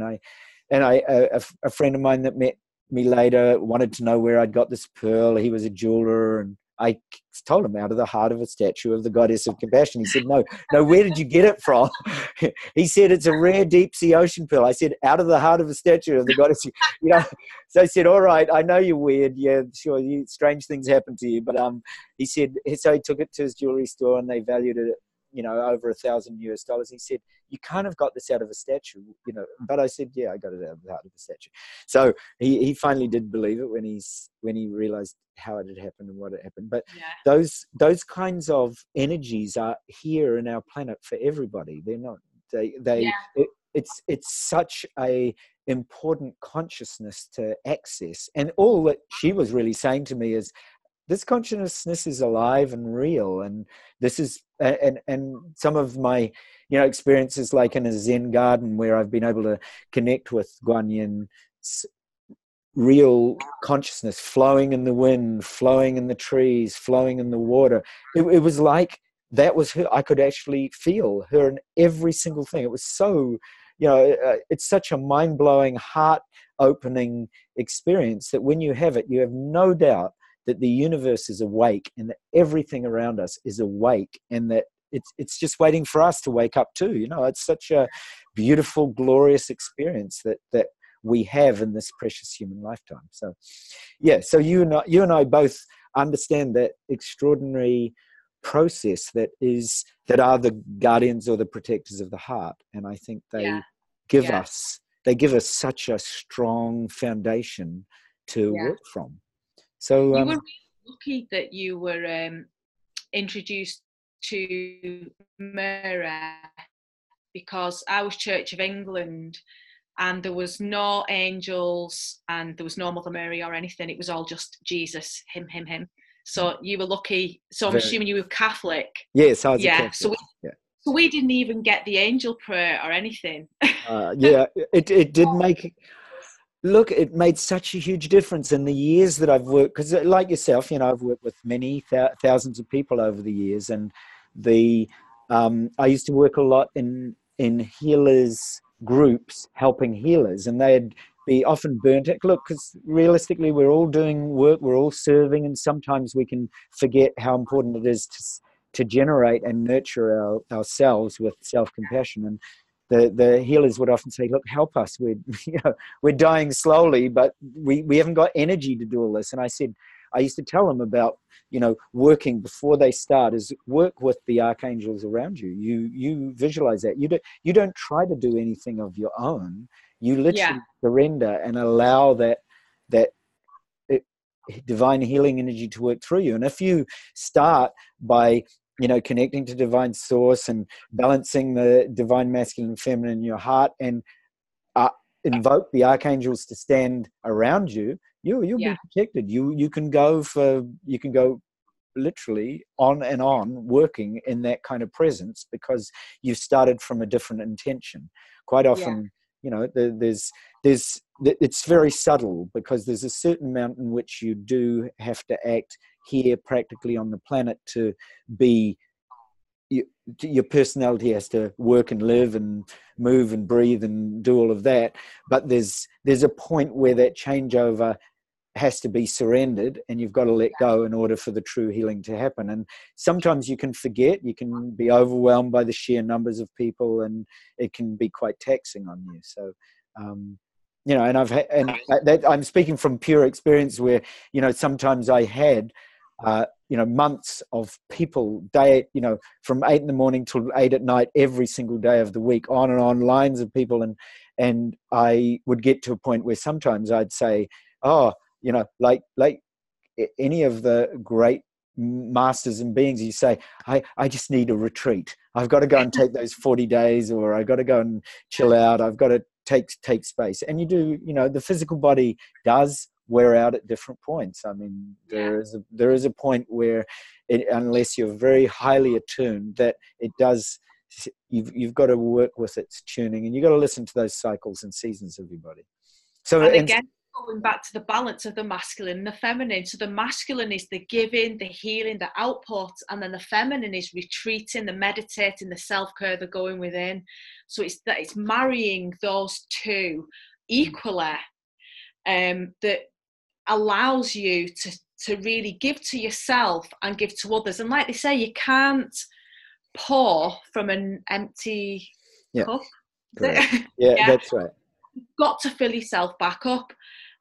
And a friend of mine that met me later wanted to know where I'd got this pearl. He was a jeweler, and I told him, out of the heart of a statue of the goddess of compassion. He said, no, where did you get it from? He said, it's a rare deep sea ocean pearl. I said, out of the heart of a statue of the goddess. So I said, all right, I know you're weird. Yeah, sure, strange things happen to you. But he said, so he took it to his jewelry store, and they valued it, over $1,000 US. He said, you can't have got this out of a statue, But I said, yeah, I got it out of the heart of a statue. So he finally did believe it when he realized how it had happened and what had happened. But those kinds of energies are here in our planet for everybody. They're not. It's such a important consciousness to access. And all that she was really saying to me is, this consciousness is alive and real, and this is and some of my experiences, like in a Zen garden where I've been able to connect with Guanyin's real consciousness, flowing in the wind, flowing in the trees, flowing in the water. It was like that was her. I could actually feel her in every single thing. It was so, it's such a mind-blowing, heart-opening experience that when you have it, you have no doubt that the universe is awake, and that everything around us is awake, and that it's just waiting for us to wake up too. It's such a beautiful, glorious experience that we have in this precious human lifetime. So, so you and I both understand that extraordinary process that are the guardians or the protectors of the heart, and I think they give us such a strong foundation to work from. So you were really lucky that you were introduced to Mirror, because I was Church of England, and there was no angels, and there was no Mother Mary or anything. It was all just Jesus, him. So you were lucky. So I'm assuming you were Catholic. Yes, I was a Catholic. So we didn't even get the angel prayer or anything. It did make. Look, it made such a huge difference in the years that I've worked, because like yourself, I've worked with many thousands of people over the years, and I used to work a lot in healers groups, helping healers, and they'd be often burnt out. Look, because realistically, we're all doing work, we're all serving, and sometimes we can forget how important it is to generate and nurture ourselves with self-compassion. And the healers would often say, look, help us. We're dying slowly, but we haven't got energy to do all this. And I used to tell them about, working before they start is work with the archangels around you. You visualize that. You don't try to do anything of your own. You literally surrender and allow that divine healing energy to work through you. And if you start by connecting to divine source and balancing the divine masculine and feminine in your heart, and invoke the archangels to stand around you, you'll be protected. You can go literally on and on working in that kind of presence, because you've started from a different intention. Quite often, it's very subtle, because there's a certain amount in which you do have to act here practically on the planet to be your personality has to work and live and move and breathe and do all of that. But there's a point where that changeover has to be surrendered, and you've got to let go in order for the true healing to happen. And sometimes you can forget, you can be overwhelmed by the sheer numbers of people, and it can be quite taxing on you. So and I'm speaking from pure experience where, sometimes I had months of people, from 8 in the morning till 8 at night, every single day of the week, on and on, lines of people. And I would get to a point where sometimes I'd say, like any of the great masters and beings, you say, I just need a retreat. I've got to go and take those 40 days, or I've got to go and chill out. I've got to take space. And you do, the physical body does wear out at different points. I mean, there is a point where unless you're very highly attuned, that it does, you've got to work with its tuning, and you've got to listen to those cycles and seasons of your body. So, and again, going back to the balance of the masculine and the feminine. So the masculine is the giving, the healing, the output, and then the feminine is retreating, the meditating, the self-care, the going within. So it's marrying those two equally, that allows you to really give to yourself and give to others. And like they say, you can't pour from an empty cup. Yeah, that's right. You've got to fill yourself back up.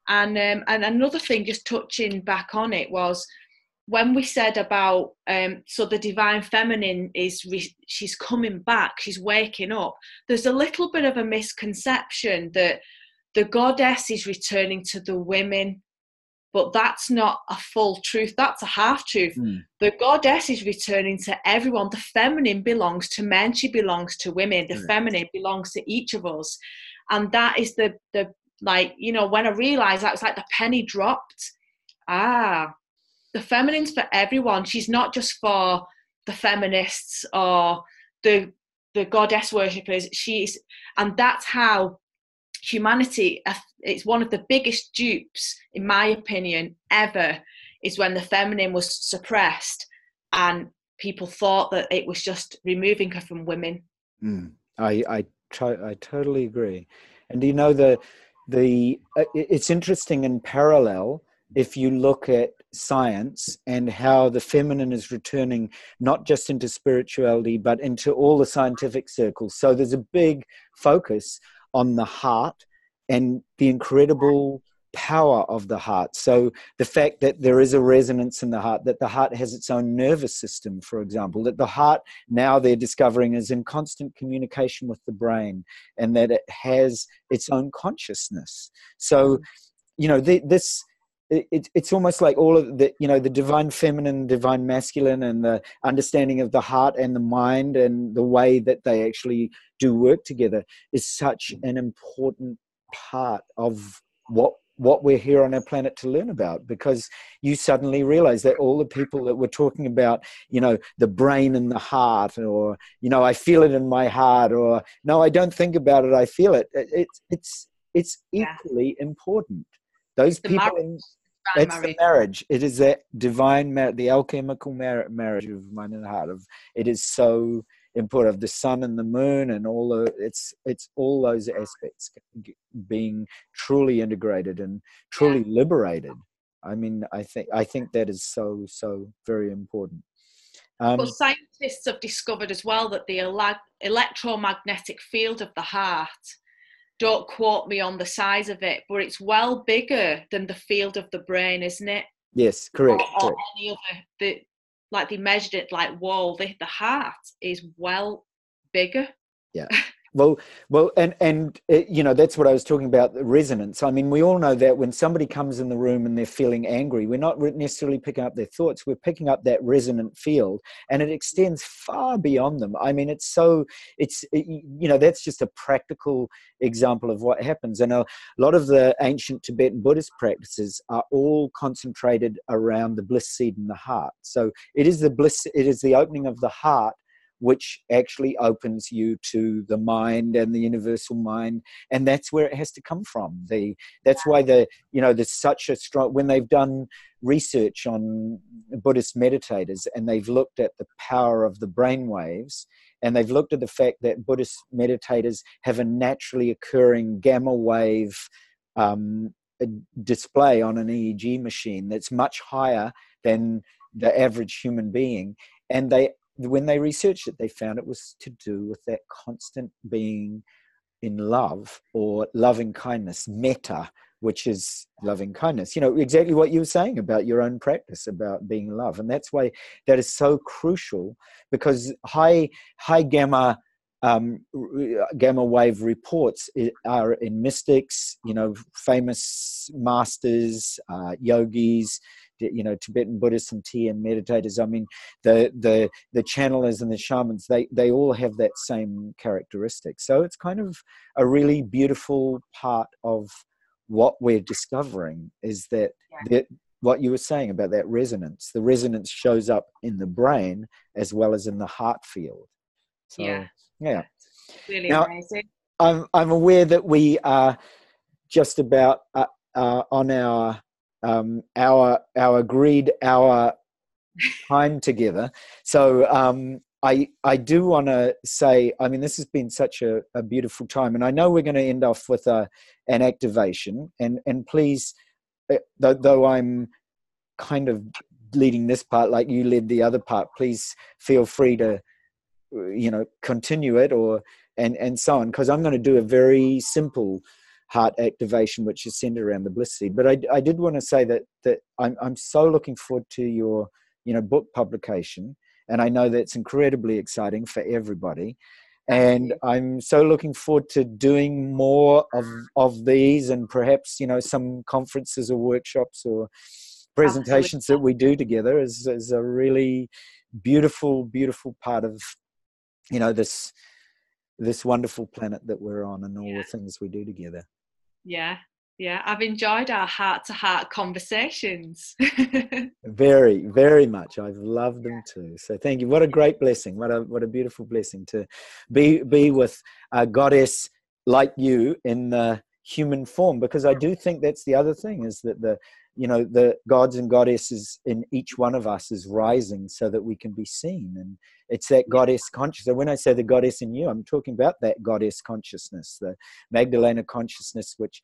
And another thing, just touching back on it, was when we said about so the divine feminine she's coming back, she's waking up. There's a little bit of a misconception that the goddess is returning to the women, but that's not a full truth. That's a half truth. The goddess is returning to everyone. The feminine belongs to men. She belongs to women. The feminine belongs to each of us. And that is the when I realized that, it was like the penny dropped. The feminine's for everyone. She's not just for the feminists or the goddess worshippers. And that's how humanity, it's one of the biggest dupes, in my opinion, ever, is when the feminine was suppressed and people thought that it was just removing her from women. I totally agree. And it's interesting in parallel, if you look at science and how the feminine is returning not just into spirituality but into all the scientific circles. So there's a big focus on the heart and the incredible power of the heart. So the fact that there is a resonance in the heart, that the heart has its own nervous system, for example, that the heart now they're discovering is in constant communication with the brain, and that it has its own consciousness. So, it's almost like all of the, the divine feminine, divine masculine, and the understanding of the heart and the mind and the way that they actually do work together is such an important part of what we're here on our planet to learn about, because you suddenly realize that all the people that were talking about, the brain and the heart, or, I feel it in my heart, or no, I don't think about it, I feel it. It's equally important. Those people, it's the marriage. It is that divine, the alchemical marriage of mind and heart. It is so important, of the sun and the moon and it's all those aspects being truly integrated and truly liberated. I mean, I think that is so very important. But scientists have discovered as well that the electromagnetic field of the heart, don't quote me on the size of it, but it's well bigger than the field of the brain, isn't it? Yes, correct. Or any other, like they measured it, like, whoa, the heart is well bigger. Yeah. Well, and that's what I was talking about, the resonance. I mean, we all know that when somebody comes in the room and they're feeling angry, we're not necessarily picking up their thoughts. We're picking up that resonant field, and it extends far beyond them. I mean, that's just a practical example of what happens. And a lot of the ancient Tibetan Buddhist practices are all concentrated around the bliss seed in the heart. So it is the bliss, it is the opening of the heart which actually opens you to the mind and the universal mind, and that's where it has to come from. That's why there's such a strong, when they've done research on Buddhist meditators and they've looked at the power of the brain waves, and they've looked at the fact that Buddhist meditators have a naturally occurring gamma wave display on an EEG machine that's much higher than the average human being. And when they researched it, they found it was to do with that constant being in love, or loving kindness, metta, which is loving kindness. Exactly what you were saying about your own practice, about being in love. And that's why that is so crucial, because high gamma wave reports are in mystics, famous masters, yogis, Tibetan Buddhists and TM meditators. I mean, the channelers and the shamans, they all have that same characteristic. So it's kind of a really beautiful part of what we're discovering, is that what you were saying about that resonance. The resonance shows up in the brain as well as in the heart field. So, yeah. Really amazing. I'm aware that we are just about on our agreed hour time together. So I do want to say, I mean, this has been such a beautiful time, and I know we're going to end off with an activation. And please, though I'm kind of leading this part like you led the other part, please feel free to continue it and so on, because I'm going to do a very simple heart activation which is centered around the bliss seed. But I did want to say that I'm so looking forward to your book publication, and I know that's incredibly exciting for everybody. And I'm so looking forward to doing more of these, and perhaps some conferences or workshops or presentations that we do together is a really beautiful part of this wonderful planet that we're on, and all the things we do together. Yeah, I've enjoyed our heart-to-heart conversations. Very, very much. I've loved them too. So thank you. What a great blessing. What a beautiful blessing to be with a goddess like you in the human form, because I do think that's the other thing, is that the gods and goddesses in each one of us is rising so that we can be seen. And it's that goddess consciousness. When I say the goddess in you, I'm talking about that goddess consciousness, the Magdalena consciousness, which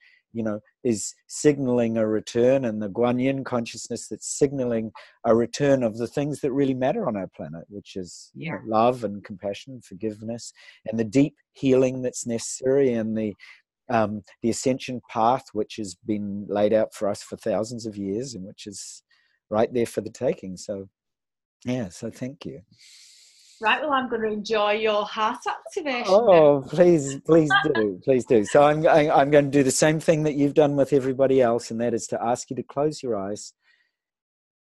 is signaling a return, and the Guanyin consciousness that's signaling a return of the things that really matter on our planet, which is love and compassion, forgiveness, and the deep healing that's necessary, and the Ascension path, which has been laid out for us for thousands of years, and which is right there for the taking. So so thank you. Right, well, I'm going to enjoy your heart activation. Oh, please do. So I'm going to do the same thing that you've done with everybody else, and that is to ask you to close your eyes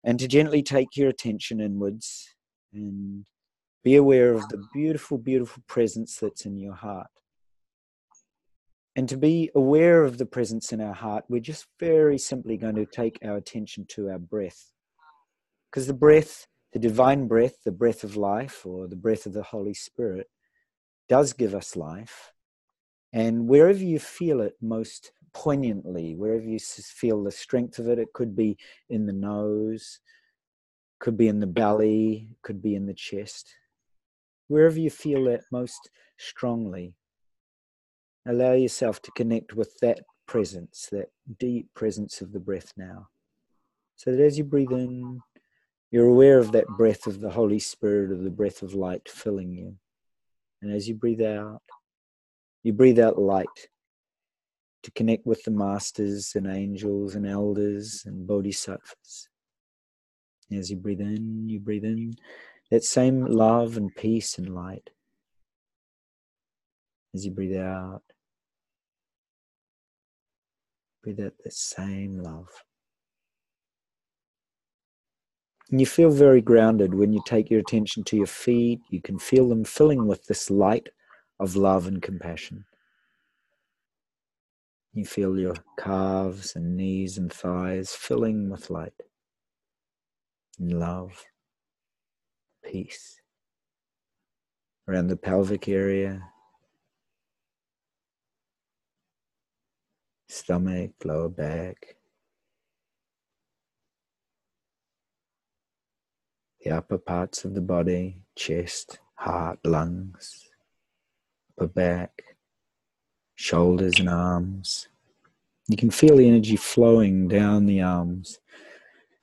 and to gently take your attention inwards and be aware of the beautiful, beautiful presence that's in your heart. And to be aware of the presence in our heart, we're just very simply going to take our attention to our breath. Because the breath, the divine breath, the breath of life, or the breath of the Holy Spirit, does give us life. And wherever you feel it most poignantly, wherever you feel the strength of it, it could be in the nose, could be in the belly, could be in the chest. Wherever you feel that most strongly, allow yourself to connect with that presence, that deep presence of the breath now. So that as you breathe in, you're aware of that breath of the Holy Spirit, of the breath of light filling you. And as you breathe out light to connect with the masters and angels and elders and bodhisattvas. As you breathe in that same love and peace and light. As you breathe out that same love. And you feel very grounded when you take your attention to your feet. You can feel them filling with this light of love and compassion. You feel your calves and knees and thighs filling with light and love, peace. around the pelvic area, stomach, lower back, the upper parts of the body, chest, heart, lungs, upper back, shoulders and arms. You can feel the energy flowing down the arms,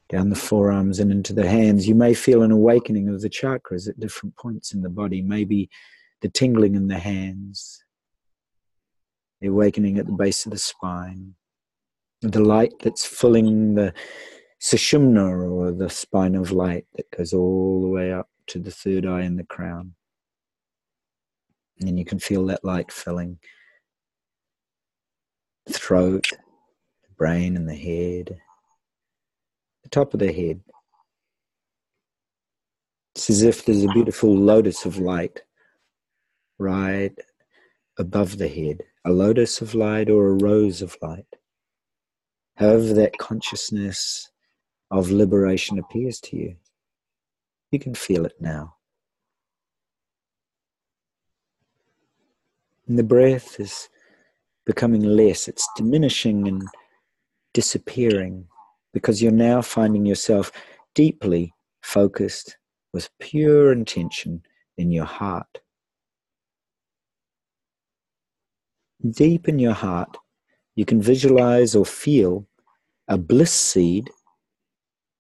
down the forearms and into the hands. You may feel an awakening of the chakras at different points in the body, maybe the tingling in the hands, the awakening at the base of the spine, the light that's filling the sushumna, or the spine of light that goes all the way up to the third eye and the crown. And then you can feel that light filling the throat, the brain and the head, the top of the head. It's as if there's a beautiful lotus of light right above the head, a lotus of light or a rose of light. However that consciousness of liberation appears to you, you can feel it now. And the breath is becoming less, it's diminishing and disappearing, because you're now finding yourself deeply focused with pure intention in your heart. Deep in your heart, you can visualize or feel a bliss seed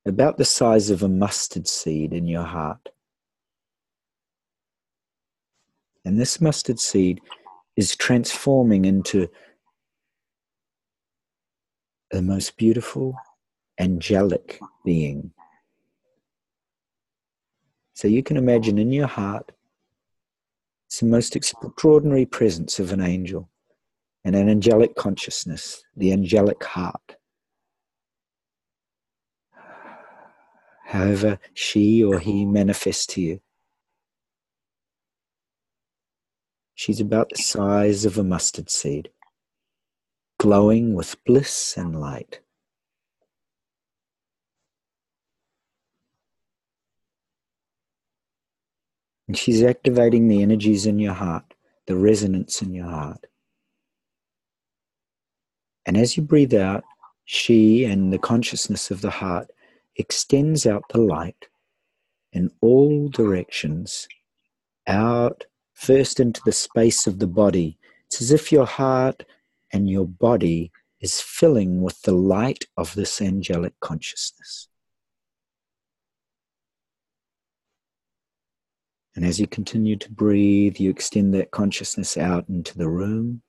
about the size of a mustard seed in your heart. And this mustard seed is transforming into the most beautiful angelic being. So you can imagine in your heart, it's the most extraordinary presence of an angel and an angelic consciousness, the angelic heart. However she or he manifests to you, she's about the size of a mustard seed, glowing with bliss and light. And she's activating the energies in your heart, the resonance in your heart. And as you breathe out, she and the consciousness of the heart extends out the light in all directions, out first into the space of the body. It's as if your heart and your body is filling with the light of this angelic consciousness. And as you continue to breathe, you extend that consciousness out into the room,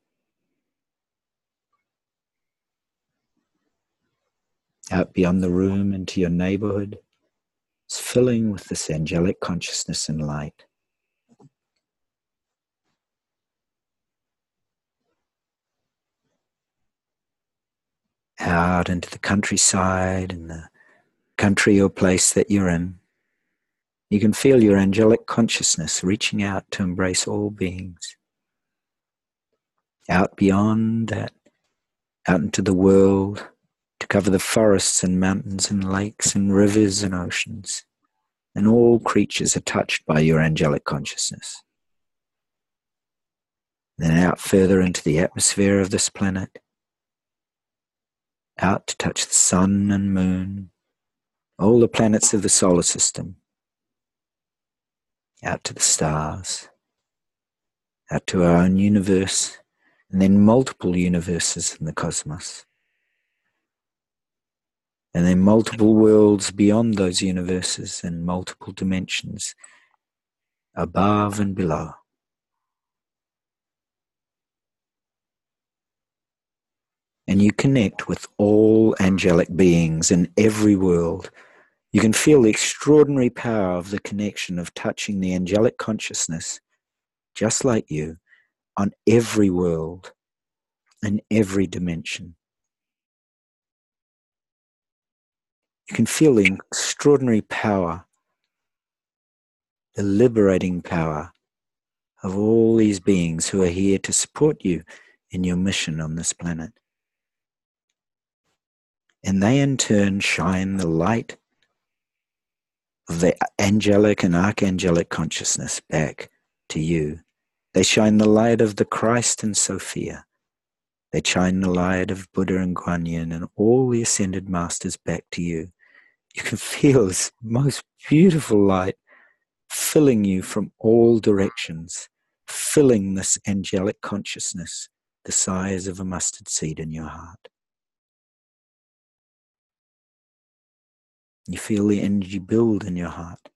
out beyond the room into your neighborhood. It's filling with this angelic consciousness and light. Out into the countryside and the country or place that you're in. You can feel your angelic consciousness reaching out to embrace all beings. Out beyond that, out into the world, to cover the forests and mountains and lakes and rivers and oceans. And all creatures are touched by your angelic consciousness. Then out further into the atmosphere of this planet, out to touch the sun and moon, all the planets of the solar system, out to the stars, out to our own universe, and then multiple universes in the cosmos. And then multiple worlds beyond those universes and multiple dimensions above and below. And you connect with all angelic beings in every world. You can feel the extraordinary power of the connection of touching the angelic consciousness, just like you, on every world, in every dimension. You can feel the extraordinary power, the liberating power of all these beings who are here to support you in your mission on this planet. And they in turn shine the light of the angelic and archangelic consciousness back to you. They shine the light of the Christ and Sophia. They shine the light of Buddha and Guan Yin and all the ascended masters back to you. You can feel this most beautiful light filling you from all directions, filling this angelic consciousness the size of a mustard seed in your heart. You feel the energy build in your heart.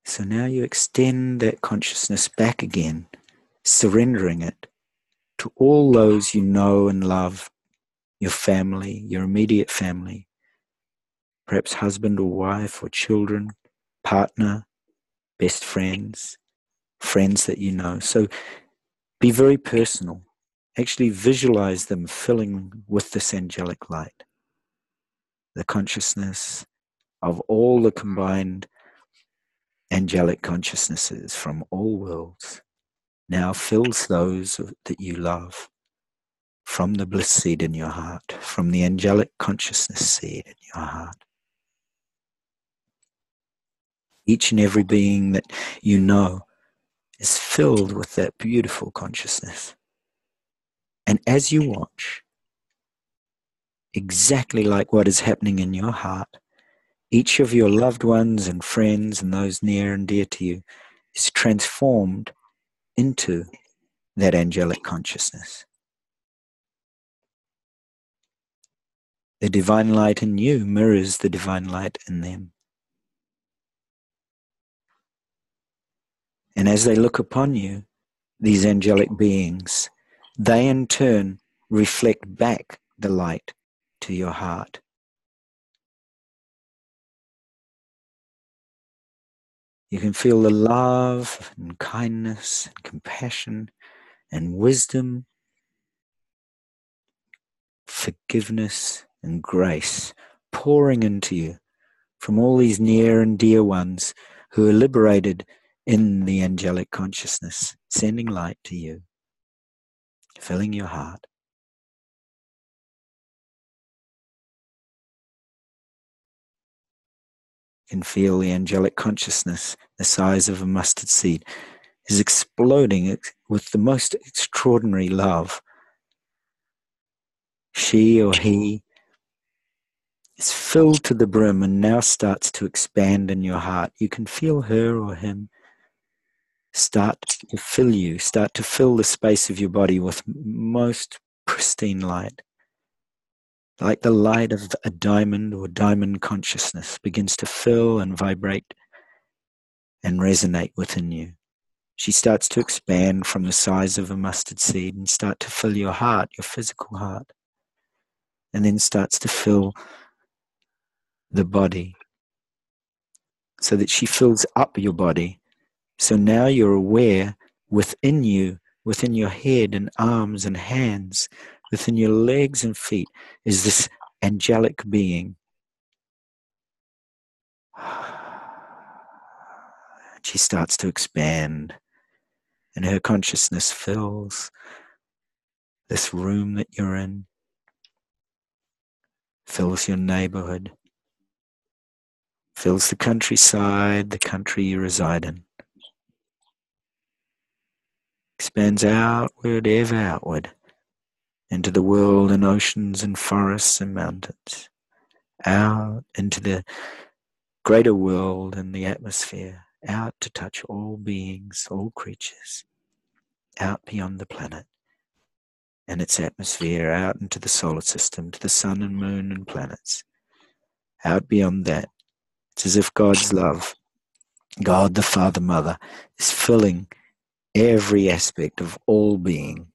So now you extend that consciousness back again, surrendering it to all those you know and love, your family, your immediate family, perhaps husband or wife or children, partner, best friends, friends that you know. So be very personal. Actually visualize them filling with this angelic light. The consciousness of all the combined angelic consciousnesses from all worlds now fills those that you love from the bliss seed in your heart, from the angelic consciousness seed in your heart. Each and every being that you know is filled with that beautiful consciousness. And as you watch, exactly like what is happening in your heart, each of your loved ones and friends and those near and dear to you is transformed into that angelic consciousness. The divine light in you mirrors the divine light in them. And as they look upon you, these angelic beings, they in turn reflect back the light to your heart. You can feel the love and kindness and compassion and wisdom, forgiveness and grace pouring into you from all these near and dear ones who are liberated in the angelic consciousness, sending light to you, filling your heart. You can feel the angelic consciousness, the size of a mustard seed, is exploding with the most extraordinary love. She or he is filled to the brim and now starts to expand in your heart. You can feel her or him start to fill you, start to fill the space of your body with most pristine light. Like the light of a diamond or diamond consciousness begins to fill and vibrate and resonate within you. She starts to expand from the size of a mustard seed and start to fill your heart, your physical heart, and then starts to fill the body so that she fills up your body. So now you're aware within you, within your head and arms and hands, within your legs and feet, is this angelic being. She starts to expand, and her consciousness fills this room that you're in, fills your neighborhood, fills the countryside, the country you reside in. Expands outward, ever outward, into the world and oceans and forests and mountains, out into the greater world and the atmosphere, out to touch all beings, all creatures, out beyond the planet and its atmosphere, out into the solar system, to the sun and moon and planets, out beyond that. It's as if God's love, God the Father, Mother, is filling every aspect of all being,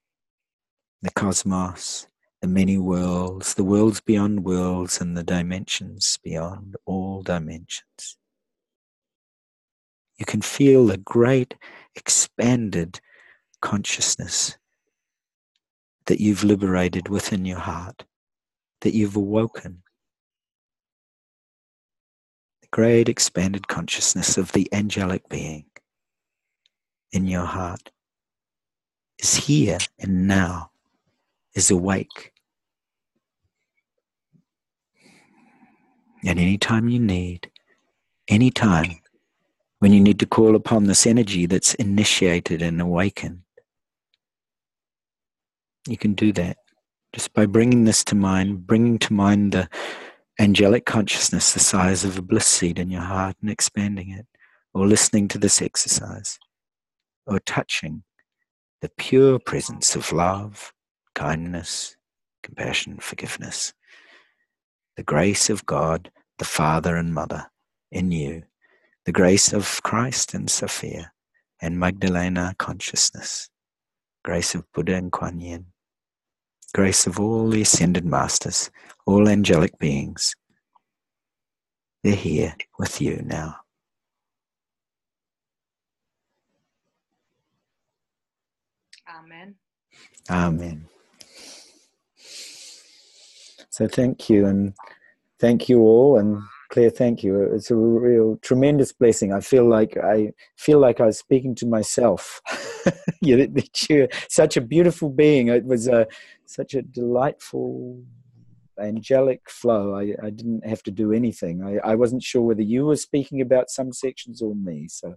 the cosmos, the many worlds, the worlds beyond worlds, and the dimensions beyond all dimensions. You can feel a great expanded consciousness that you've liberated within your heart, that you've awoken. The great expanded consciousness of the angelic being in your heart is here and now, is awake. And anytime you need, anytime, when you need to call upon this energy that's initiated and awakened. You can do that just by bringing this to mind, bringing to mind the angelic consciousness the size of a bliss seed in your heart and expanding it, or listening to this exercise, or touching the pure presence of love, kindness, compassion, forgiveness, the grace of God, the Father and Mother in you, the grace of Christ and Sophia and Magdalena consciousness, grace of Buddha and Kuan Yin, grace of all the ascended masters, all angelic beings. They're here with you now. Amen. Amen. So thank you, and thank you all, and Claire, thank you. It's a real tremendous blessing. I feel like I was speaking to myself. You're such a beautiful being. It was such a delightful, angelic flow. I didn't have to do anything. I wasn't sure whether you were speaking about some sections or me. So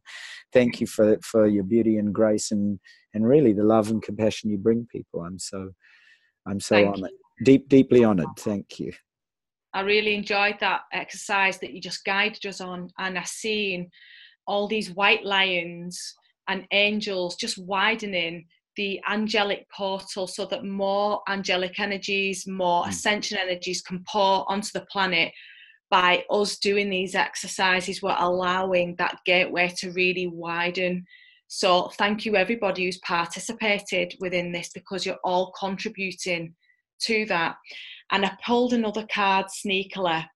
thank you for your beauty and grace and really the love and compassion you bring people. I'm so honored. Deeply honored. Thank you. I really enjoyed that exercise that you just guided us on, and I've seen all these white lions and angels just widening the angelic portal so that more angelic energies, more ascension energies can pour onto the planet. By us doing these exercises, we're allowing that gateway to really widen. So thank you everybody who's participated within this, because you're all contributing to that. And I pulled another card sneakily.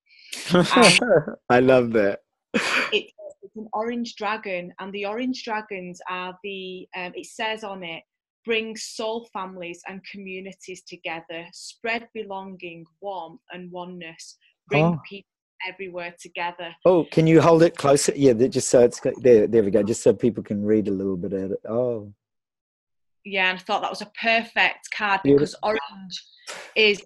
I love that. It's an orange dragon, and the orange dragons are it says on it, bring soul families and communities together, spread belonging, warmth and oneness, bring people everywhere together. Oh, can you hold it closer? Yeah, just so it's there we go, just so people can read a little bit of it. Oh. Yeah, and I thought that was a perfect card because orange is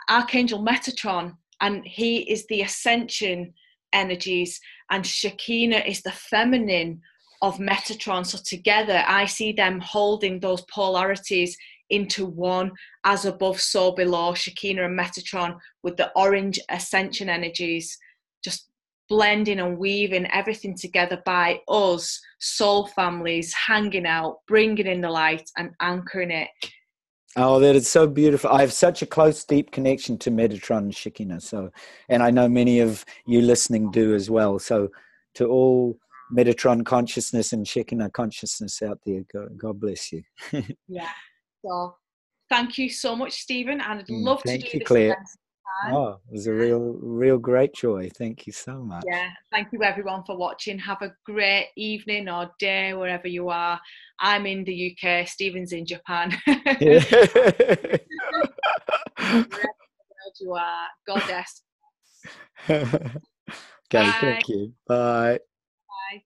Archangel Metatron, and he is the ascension energies, and Shekinah is the feminine of Metatron. So together I see them holding those polarities into one, as above so below, Shekinah and Metatron, with the orange ascension energies just blending and weaving everything together by us soul families hanging out, bringing in the light and anchoring it. Oh, that is so beautiful. I have such a close, deep connection to Metatron and Shekinah. So, and I know many of you listening do as well. So to all Metatron consciousness and Shekinah consciousness out there, God bless you. Yeah. So thank you so much, Stephen. And I'd love to do this Claire. again sometime. Oh, it was a real great joy. Thank you so much. Yeah, thank you everyone for watching. Have a great evening or day wherever you are. I'm in the UK, Stephen's in Japan. Yeah. Wherever you are, goddess. Okay, thank you. Bye. Bye.